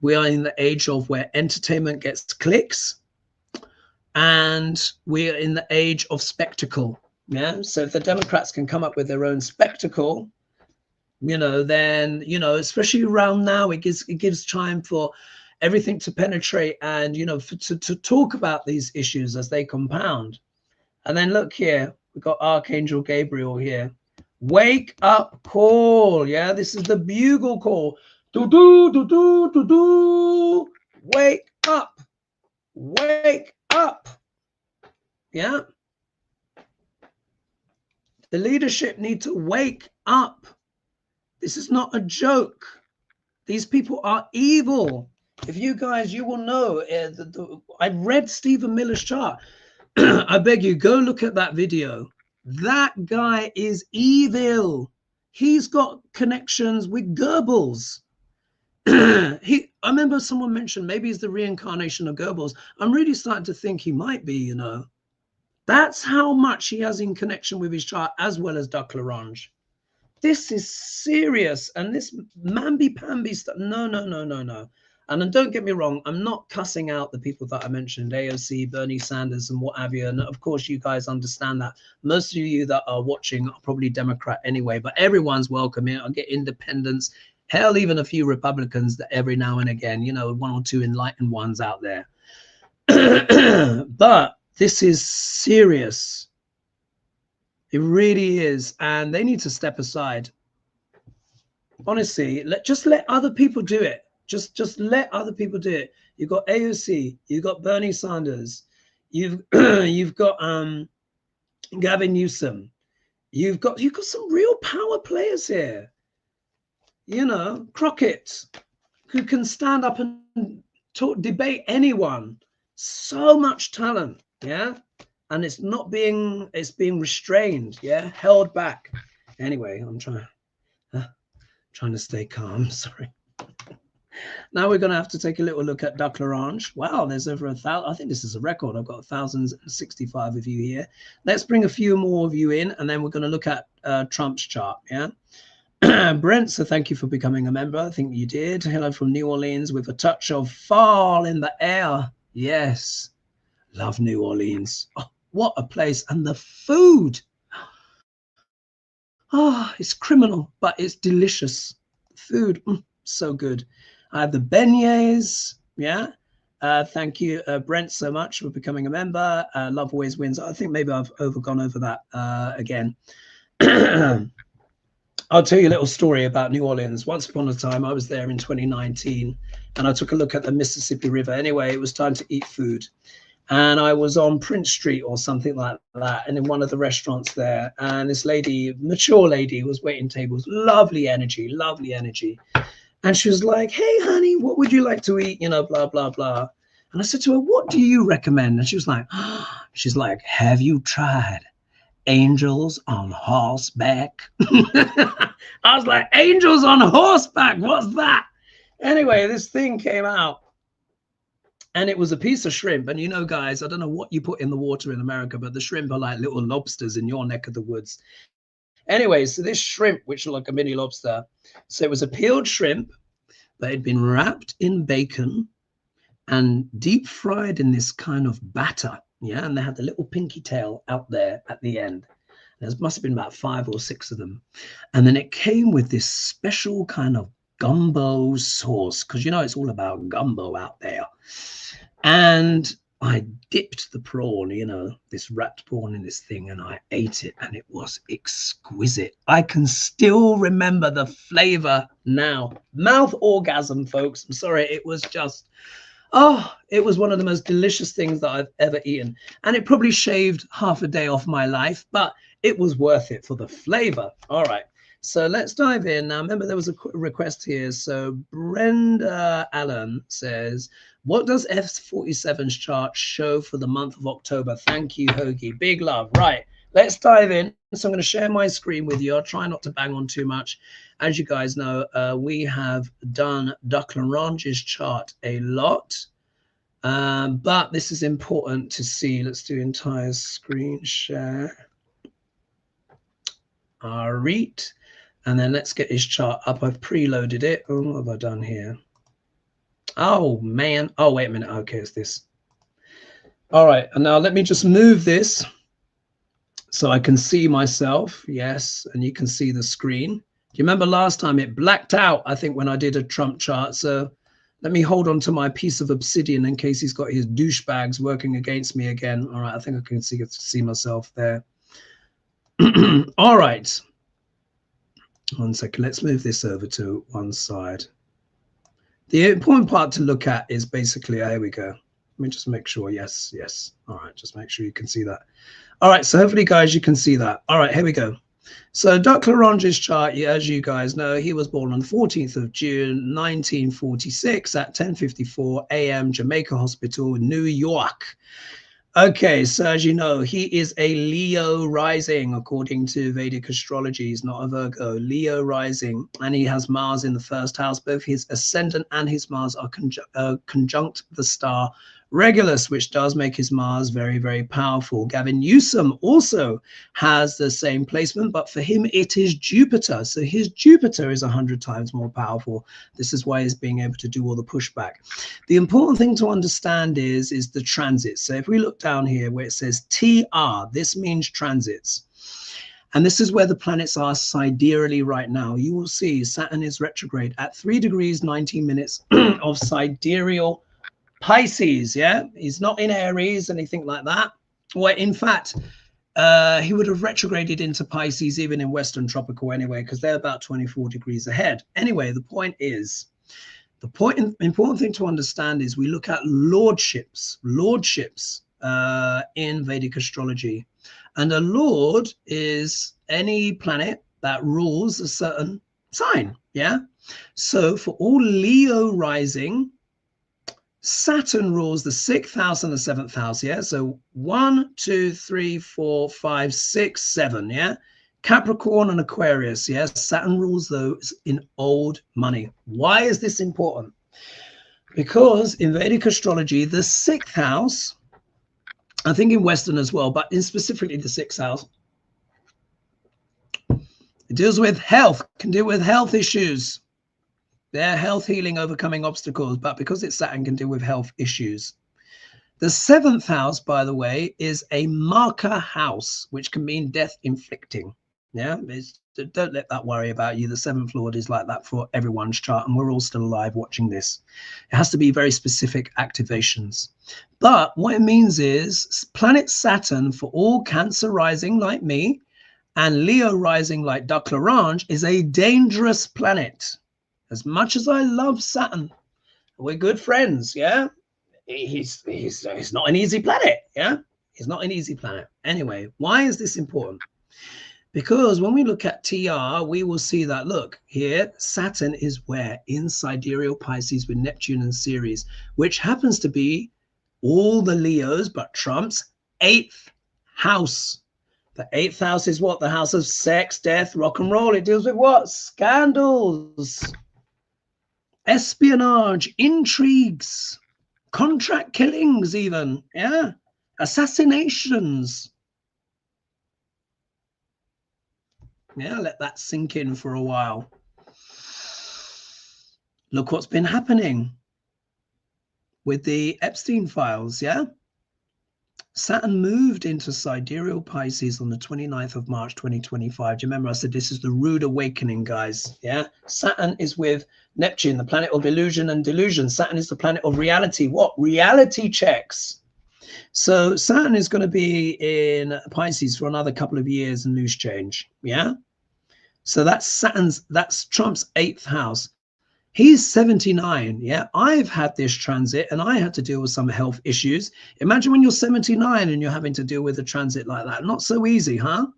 we are in the age of where entertainment gets clicks, and we're in the age of spectacle. Yeah, so if the Democrats can come up with their own spectacle, you know, then, you know, especially around now, it gives time for everything to penetrate and, you know, to talk about these issues as they compound. And then look here, we've got Archangel Gabriel here. Wake up call. Yeah, this is the bugle call. Do do do do do do. Wake up. Wake up. Yeah. The leadership need to wake up. This is not a joke. These people are evil. If you guys, you will know, I read Stephen Miller's chart. I beg you, go look at that video. That guy is evil. He's got connections with Goebbels. I remember someone mentioned maybe he's the reincarnation of Goebbels. I'm really starting to think he might be, you know. That's how much he has in connection with his chart, as well as Duck Larange. This is serious. And this mamby-pamby stuff, no, no, no, no, no. And then don't get me wrong, I'm not cussing out the people that I mentioned, AOC, Bernie Sanders, and what have you. And of course, you guys understand that. Most of you that are watching are probably Democrat anyway, but everyone's welcome here. I get independents, hell, even a few Republicans that every now and again, you know, one or two enlightened ones out there. But this is serious. It really is. And they need to step aside. Honestly, just let other people do it. Just let other people do it. You've got AOC, you've got Bernie Sanders, you've got Gavin Newsom, you've got some real power players here. You know, Crockett, who can stand up and debate anyone. So much talent, yeah, and it's being restrained, yeah, held back. Anyway, I'm trying to stay calm. Sorry. Now we're going to have to take a little look at Duck Larange. Wow, there's over 1,000. I think this is a record. I've got 1,065 of you here. Let's bring a few more of you in, and then we're going to look at Trump's chart. Yeah. Brent, so thank you for becoming a member. I think you did. Hello from New Orleans with a touch of fall in the air. Yes. Love New Orleans. Oh, what a place. And the food. Oh, it's criminal, but it's delicious. Food, so good. I have the beignets. Yeah. Thank you, Brent, so much for becoming a member. Love always wins. I think maybe I've gone over that again. I'll tell you a little story about New Orleans. Once upon a time, I was there in 2019, and I took a look at the Mississippi River. Anyway, it was time to eat food. And I was on Prince Street or something like that, and in one of the restaurants there, and this lady, mature lady, was waiting tables. Lovely energy, lovely energy. And she was like, hey, honey, what would you like to eat? You know, blah, blah, blah. And I said to her, what do you recommend? And she was like, have you tried angels on horseback? I was like, angels on horseback? What's that? Anyway, this thing came out. And it was a piece of shrimp. And you know, guys, I don't know what you put in the water in America, but the shrimp are like little lobsters in your neck of the woods. Anyway, so this shrimp, which looked like a mini lobster, so it was a peeled shrimp that had been wrapped in bacon and deep fried in this kind of batter. Yeah, and they had the little pinky tail out there at the end. There must have been about 5 or 6 of them. And then it came with this special kind of gumbo sauce, because you know it's all about gumbo out there. And I dipped the prawn, you know, this wrapped prawn in this thing, and I ate it, and it was exquisite. I can still remember the flavor now. Mouth orgasm, folks. I'm sorry. It was just, oh, it was one of the most delicious things that I've ever eaten. And it probably shaved half a day off my life, but it was worth it for the flavor. All right. So let's dive in. Now, remember, there was a request here. So Brenda Allen says, what does F47's chart show for the month of October? Thank you, Hoagie. Big love. Right. Let's dive in. So I'm going to share my screen with you. I'll try not to bang on too much. As you guys know, we have done Duck Larange's chart a lot. But this is important to see. Let's do entire screen share. All right. And then let's get his chart up. I've preloaded it. Oh, what have I done here? Oh, man. Oh, wait a minute. Okay, it's this. All right. And now let me just move this so I can see myself. Yes. And you can see the screen. Do you remember last time it blacked out, I think, when I did a Trump chart? So let me hold on to my piece of obsidian in case he's got his douchebags working against me again. All right. I think I can see myself there. All right. 1 second. Let's move this over to one side. The important part to look at is basically, here we go. Let me just make sure. Yes, yes. All right. Just make sure you can see that. All right. So hopefully, guys, you can see that. All right. Here we go. So Duck Larange's chart, as you guys know, he was born on the 14th of June, 1946 at 10:54 a.m. Jamaica Hospital, New York. Okay, so as you know, he is a Leo rising, according to Vedic astrology. He's not a Virgo, Leo rising, and he has Mars in the first house. Both his ascendant and his Mars are conjunct the star Regulus, which does make his Mars very, very powerful. Gavin Newsom also has the same placement, but for him it is Jupiter. So his Jupiter is 100 times more powerful. This is why he's being able to do all the pushback. The important thing to understand is the transits. So if we look down here where it says TR, this means transits. And this is where the planets are sidereally right now. You will see Saturn is retrograde at 3 degrees 19 minutes of sidereal Pisces. Yeah, he's not in Aries, anything like that. Well, in fact, he would have retrograded into Pisces even in Western tropical anyway, because they're about 24 degrees ahead. Anyway, the point is, important thing to understand is we look at lordships in Vedic astrology. And a lord is any planet that rules a certain sign. Yeah. So for all Leo rising, Saturn rules the 6th house and the 7th house. Yeah. So 1, 2, 3, 4, 5, 6, 7. Yeah. Capricorn and Aquarius. Yeah. Saturn rules those in old money. Why is this important? Because in Vedic astrology, the 6th house, I think in Western as well, but in specifically the 6th house, it deals with health, can deal with health issues. Their health, healing, overcoming obstacles, but because it's Saturn, can deal with health issues. The 7th house, by the way, is a marker house, which can mean death inflicting. Yeah, don't let that worry about you. The 7th lord is like that for everyone's chart, and we're all still alive watching this. It has to be very specific activations. But what it means is planet Saturn for all Cancer rising like me and Leo rising like Duck Larange is a dangerous planet. As much as I love Saturn, we're good friends. Yeah, he's not an easy planet. Yeah, he's not an easy planet. Anyway, why is this important? Because when we look at TR, we will see that, look, here, Saturn is where? In sidereal Pisces with Neptune and Ceres, which happens to be all the Leos, but Trump's 8th house. The 8th house is what? The house of sex, death, rock and roll. It deals with what? Scandals, espionage, intrigues, contract killings even, yeah, assassinations. Yeah, let that sink in for a while. Look what's been happening with the Epstein files, yeah? Saturn moved into sidereal Pisces on the 29th of March, 2025. Do you remember I said this is the rude awakening, guys? Yeah. Saturn is with Neptune, the planet of illusion and delusion. Saturn is the planet of reality. What? Reality checks. So Saturn is going to be in Pisces for another couple of years and loose change. Yeah. So that's Trump's 8th house. He's 79. Yeah, I've had this transit and I had to deal with some health issues. Imagine when you're 79 and you're having to deal with a transit like that. Not so easy, huh?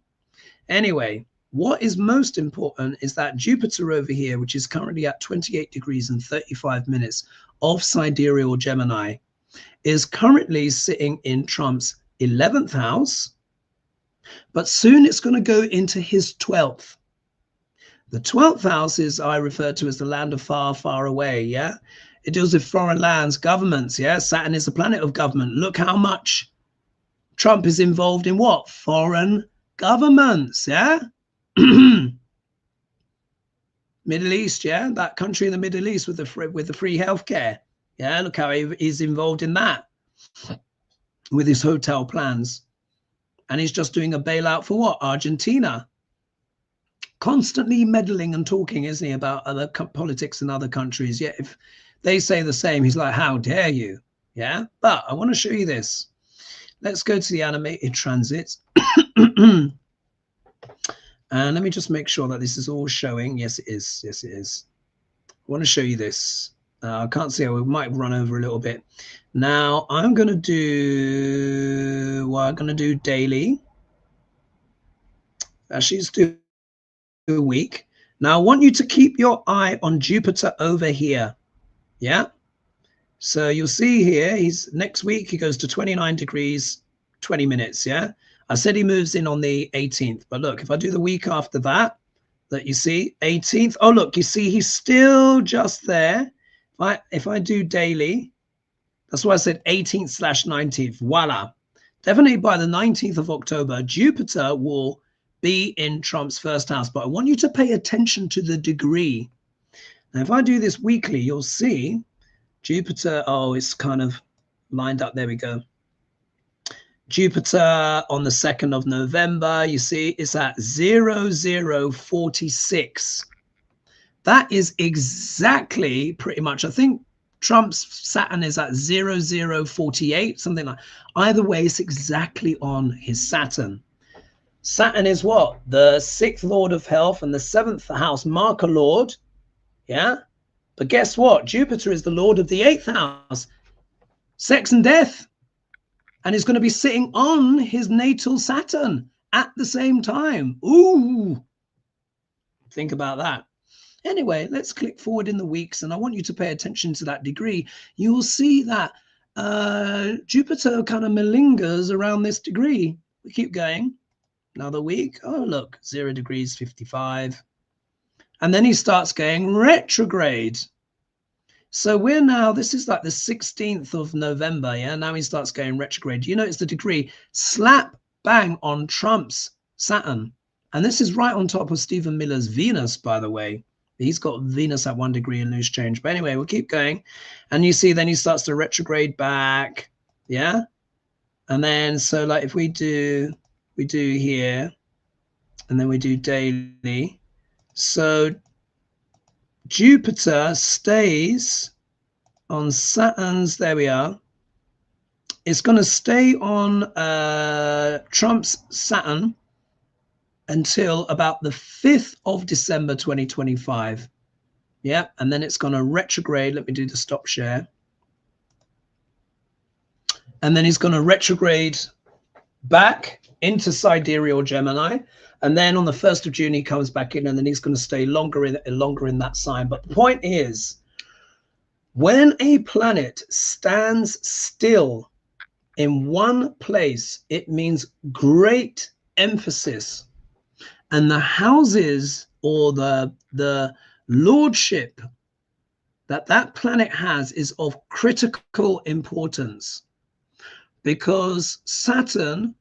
Anyway, what is most important is that Jupiter over here, which is currently at 28 degrees and 35 minutes of sidereal Gemini, is currently sitting in Trump's 11th house, but soon it's going to go into his 12th. The 12th house is I refer to as the land of far, far away. Yeah, it deals with foreign lands, governments. Yeah, Saturn is the planet of government. Look how much Trump is involved in what? Foreign governments. Yeah, Middle East. Yeah, that country in the Middle East with the free healthcare. Yeah, look how he's involved in that with his hotel plans, and he's just doing a bailout for what? Argentina. Constantly meddling and talking, isn't he, about other politics in other countries? Yet if they say the same, he's like, how dare you? Yeah, but I want to show you this. Let's go to the animated transits. And let me just make sure that this is all showing. Yes, it is. Yes, it is. I want to show you this. I can't see. We might run over a little bit. Now I'm going to do, well, I'm going to do daily. Actually, let's do a week. Now I want you to keep your eye on Jupiter over here. Yeah, so you'll see here he's next week he goes to 29 degrees 20 minutes. Yeah, I said he moves in on the 18th, but look, if I do the week after that, that you see 18th, oh look, you see he's still just there. If I do daily, That's why I said 18th/19th. Voila. Definitely by the 19th of October, Jupiter will be in Trump's first house. But I want you to pay attention to the degree. Now, if I do this weekly, you'll see Jupiter. Oh, it's kind of lined up. There we go. Jupiter on the 2nd of November, you see it's at 0046. That is exactly pretty much, I think Trump's Saturn is at 0048, something like. Either way, it's exactly on his Saturn. Saturn is what? The 6th Lord of Health and the 7th house marker Lord. Yeah. But guess what? Jupiter is the Lord of the 8th house, sex and death. And he's going to be sitting on his natal Saturn at the same time. Ooh. Think about that. Anyway, let's click forward in the weeks, and I want you to pay attention to that degree. You will see that Jupiter kind of malingers around this degree. We keep going. Another week. Oh, look, 0 degrees 55. And then he starts going retrograde. So we're now, this is like the 16th of November. Yeah, now he starts going retrograde. You notice the degree slap bang on Trump's Saturn. And this is right on top of Stephen Miller's Venus, by the way. He's got Venus at 1 degree in loose change. But anyway, we'll keep going. And you see, then he starts to retrograde back. Yeah. And then, so like if we do here, and then we do daily. So Jupiter stays on Saturn's, there we are. It's going to stay on Trump's Saturn until about the 5th of December 2025. Yeah, and then it's going to retrograde. Let me do the stop share. And then he's going to retrograde back into sidereal Gemini. And then on the 1st of June, he comes back in, and then he's going to stay longer in that sign. But the point is, when a planet stands still in one place, it means great emphasis. And the houses or the lordship that planet has is of critical importance, because Saturn,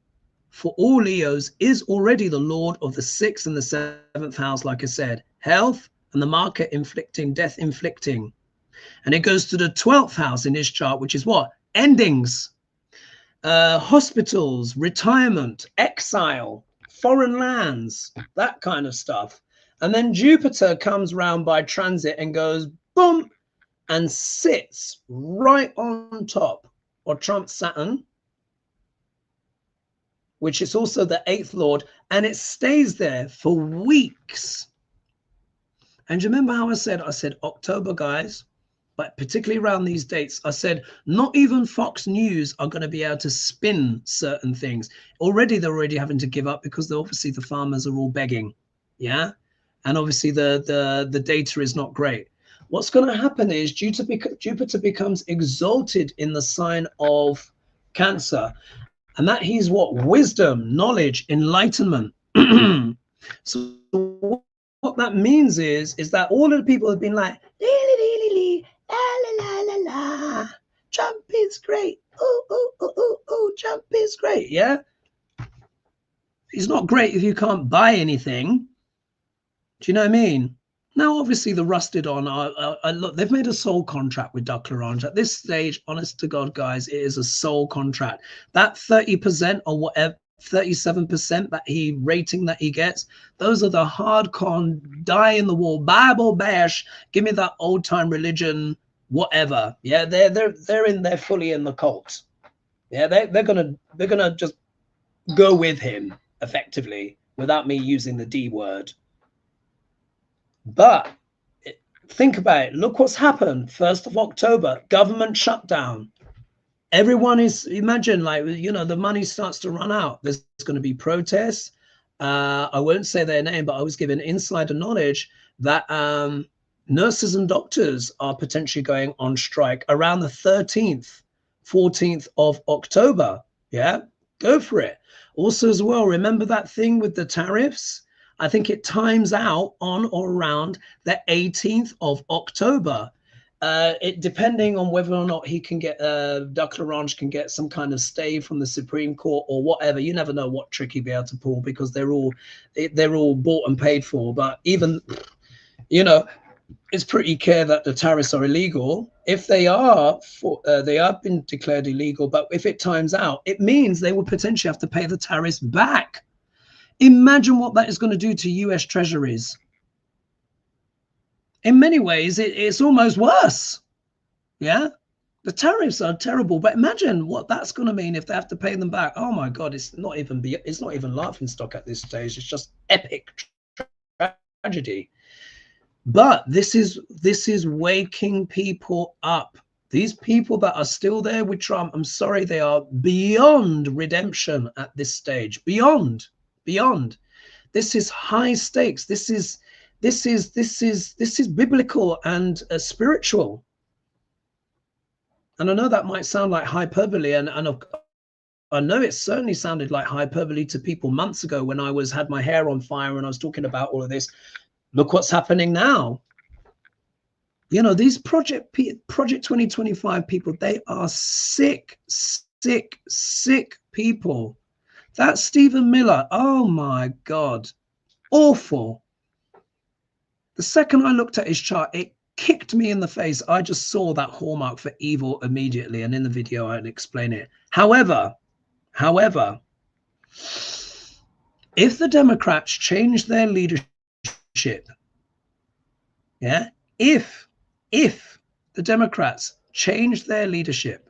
for all Leos, is already the Lord of the 6th and the 7th house, like I said, health and the marker inflicting, death inflicting. And it goes to the 12th house in his chart, which is what? Endings, hospitals, retirement, exile, foreign lands, that kind of stuff. And then Jupiter comes round by transit and goes boom and sits right on top of Trump's Saturn, which is also the 8th Lord, and it stays there for weeks. And do you remember how I said October, guys, but particularly around these dates, I said not even Fox News are going to be able to spin certain things. Already, they're already having to give up because obviously the farmers are all begging. Yeah. And obviously the data is not great. What's going to happen is Jupiter becomes exalted in the sign of Cancer. And that he's what? Wisdom, knowledge, enlightenment. So what that means is that all of the people have been like, la la la la la, Trump is great. Oh, Trump is great. Yeah. He's not great if you can't buy anything. Do you know what I mean? Now, obviously, the rusted on, look, they've made a soul contract with Duck L'Orange. At this stage, honest to God, guys, it is a soul contract. That 30% or whatever, 37% rating that he gets, those are the hardcore, die in the wall, Bible bash, give me that old time religion, whatever. Yeah, they're fully in the cult. Yeah, they're gonna just go with him effectively without me using the D word. But think about it. Look what's happened. 1st of October, government shutdown. Everyone is, imagine, like, you know, the money starts to run out. There's going to be protests. I won't say their name, but I was given insider knowledge that nurses and doctors are potentially going on strike around the 13th, 14th of October. Yeah, go for it. Also as well, remember that thing with the tariffs? I think it times out on or around the 18th of October. It depending on whether or not he can get Decoded can get some kind of stay from the Supreme Court or whatever. You never know what trick he'd be able to pull, because they're all bought and paid for. But even, you know, it's pretty clear that the tariffs are illegal. If they are, they have been declared illegal. But if it times out, it means they will potentially have to pay the tariffs back. Imagine what that is going to do to US treasuries. In many ways, it's almost worse. Yeah, the tariffs are terrible, but imagine what that's going to mean if they have to pay them back. Oh my God, it's not even laughing stock at this stage. It's just epic tragedy. But this is waking people up. These people that are still there with Trump, I'm sorry, they are beyond redemption at this stage. Beyond. This is high stakes. This is biblical and spiritual. And I know that might sound like hyperbole, and I know it certainly sounded like hyperbole to people months ago when I had my hair on fire and I was talking about all of this. Look what's happening now. You know, these Project 2025 people, they are sick people. That Stephen Miller, oh my God, awful. The second I looked at his chart, it kicked me in the face. I just saw that hallmark for evil immediately, and in the video I'll explain it. However, if the Democrats change their leadership, yeah, if the Democrats change their leadership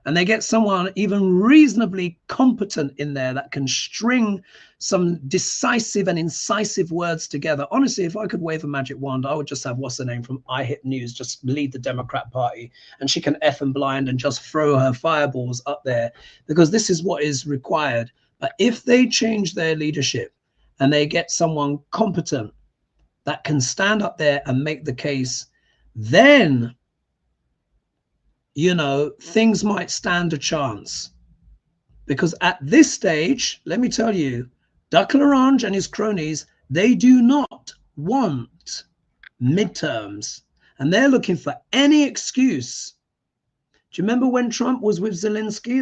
and they get someone even reasonably competent in there that can string some decisive and incisive words together. Honestly, if I could wave a magic wand, I would just have, what's her name from iHit News, just lead the Democrat Party, and she can F and blind and just throw her fireballs up there, because this is what is required. But if they change their leadership and they get someone competent that can stand up there and make the case, then, you know, things might stand a chance. Because at this stage, let me tell you, Decoded and his cronies, they do not want midterms, and they're looking for any excuse. Do you remember when Trump was with Zelensky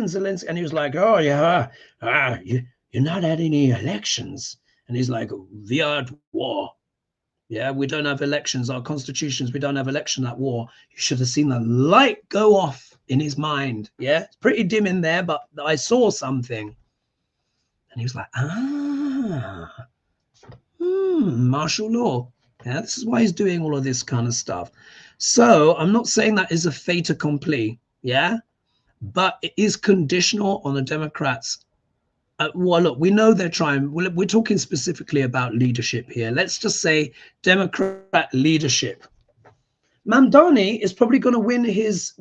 and he was like, oh yeah, you're not at any elections, and he's like, we are at war. Yeah, we don't have elections. Our constitutions, we don't have election at war. You should have seen the light go off in his mind. Yeah, it's pretty dim in there, but I saw something. And he was like, martial law. Yeah, this is why he's doing all of this kind of stuff. So I'm not saying that is a fait accompli. Yeah, but it is conditional on the Democrats. Well, look, we know they're trying. We're talking specifically about leadership here. Let's just say Democrat leadership. Mamdani is probably going to win his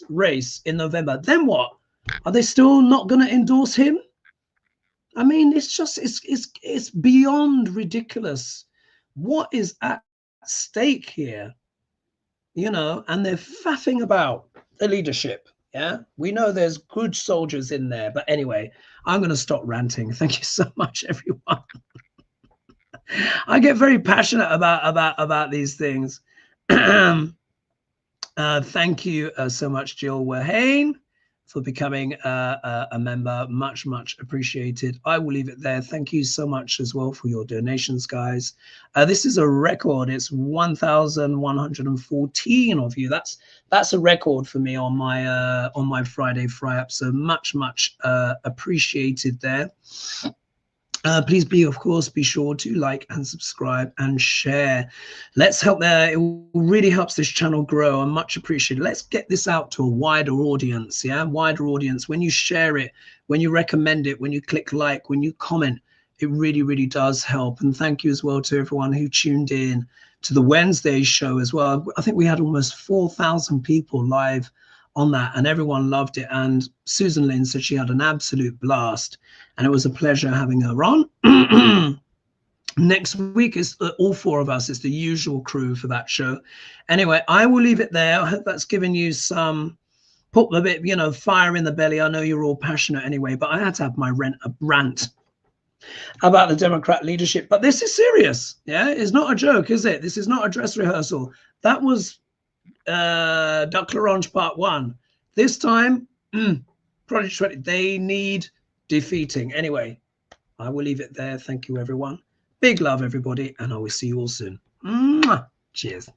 race in November. Then what? Are they still not going to endorse him? I mean, it's beyond ridiculous. What is at stake here? You know, and they're faffing about the leadership. Yeah, we know there's good soldiers in there. But anyway, I'm going to stop ranting. Thank you so much, everyone. I get very passionate about these things. Thank you so much, Jill Wahane, for becoming a member. Much appreciated. I will leave it there. Thank you so much as well for your donations, guys. This is a record. It's 1,114 of you. That's a record for me on my Friday fry up. So much appreciated there. Please of course, be sure to like and subscribe and share. Let's help there. It really helps this channel grow. I'm much appreciated. Let's get this out to a wider audience. Yeah, wider audience. When you share it, when you recommend it, when you click like, when you comment, it really does help. And thank you as well to everyone who tuned in to the Wednesday show as well. I think we had almost 4,000 people live on that, and everyone loved it. And Susan Lynn said she had an absolute blast, and it was a pleasure having her on. Next week is all four of us. It's the usual crew for that show. Anyway, I will leave it there. I hope that's given you some, put a bit, you know, fire in the belly. I know you're all passionate anyway, but I had to have my rant about the Democrat leadership. But this is serious. Yeah, it's not a joke, is it? This is not a dress rehearsal. That was Duck Larange Part 1. This time, Project 20, they need defeating. Anyway, I will leave it there. Thank you, everyone. Big love, everybody, and I will see you all soon. Mwah! Cheers.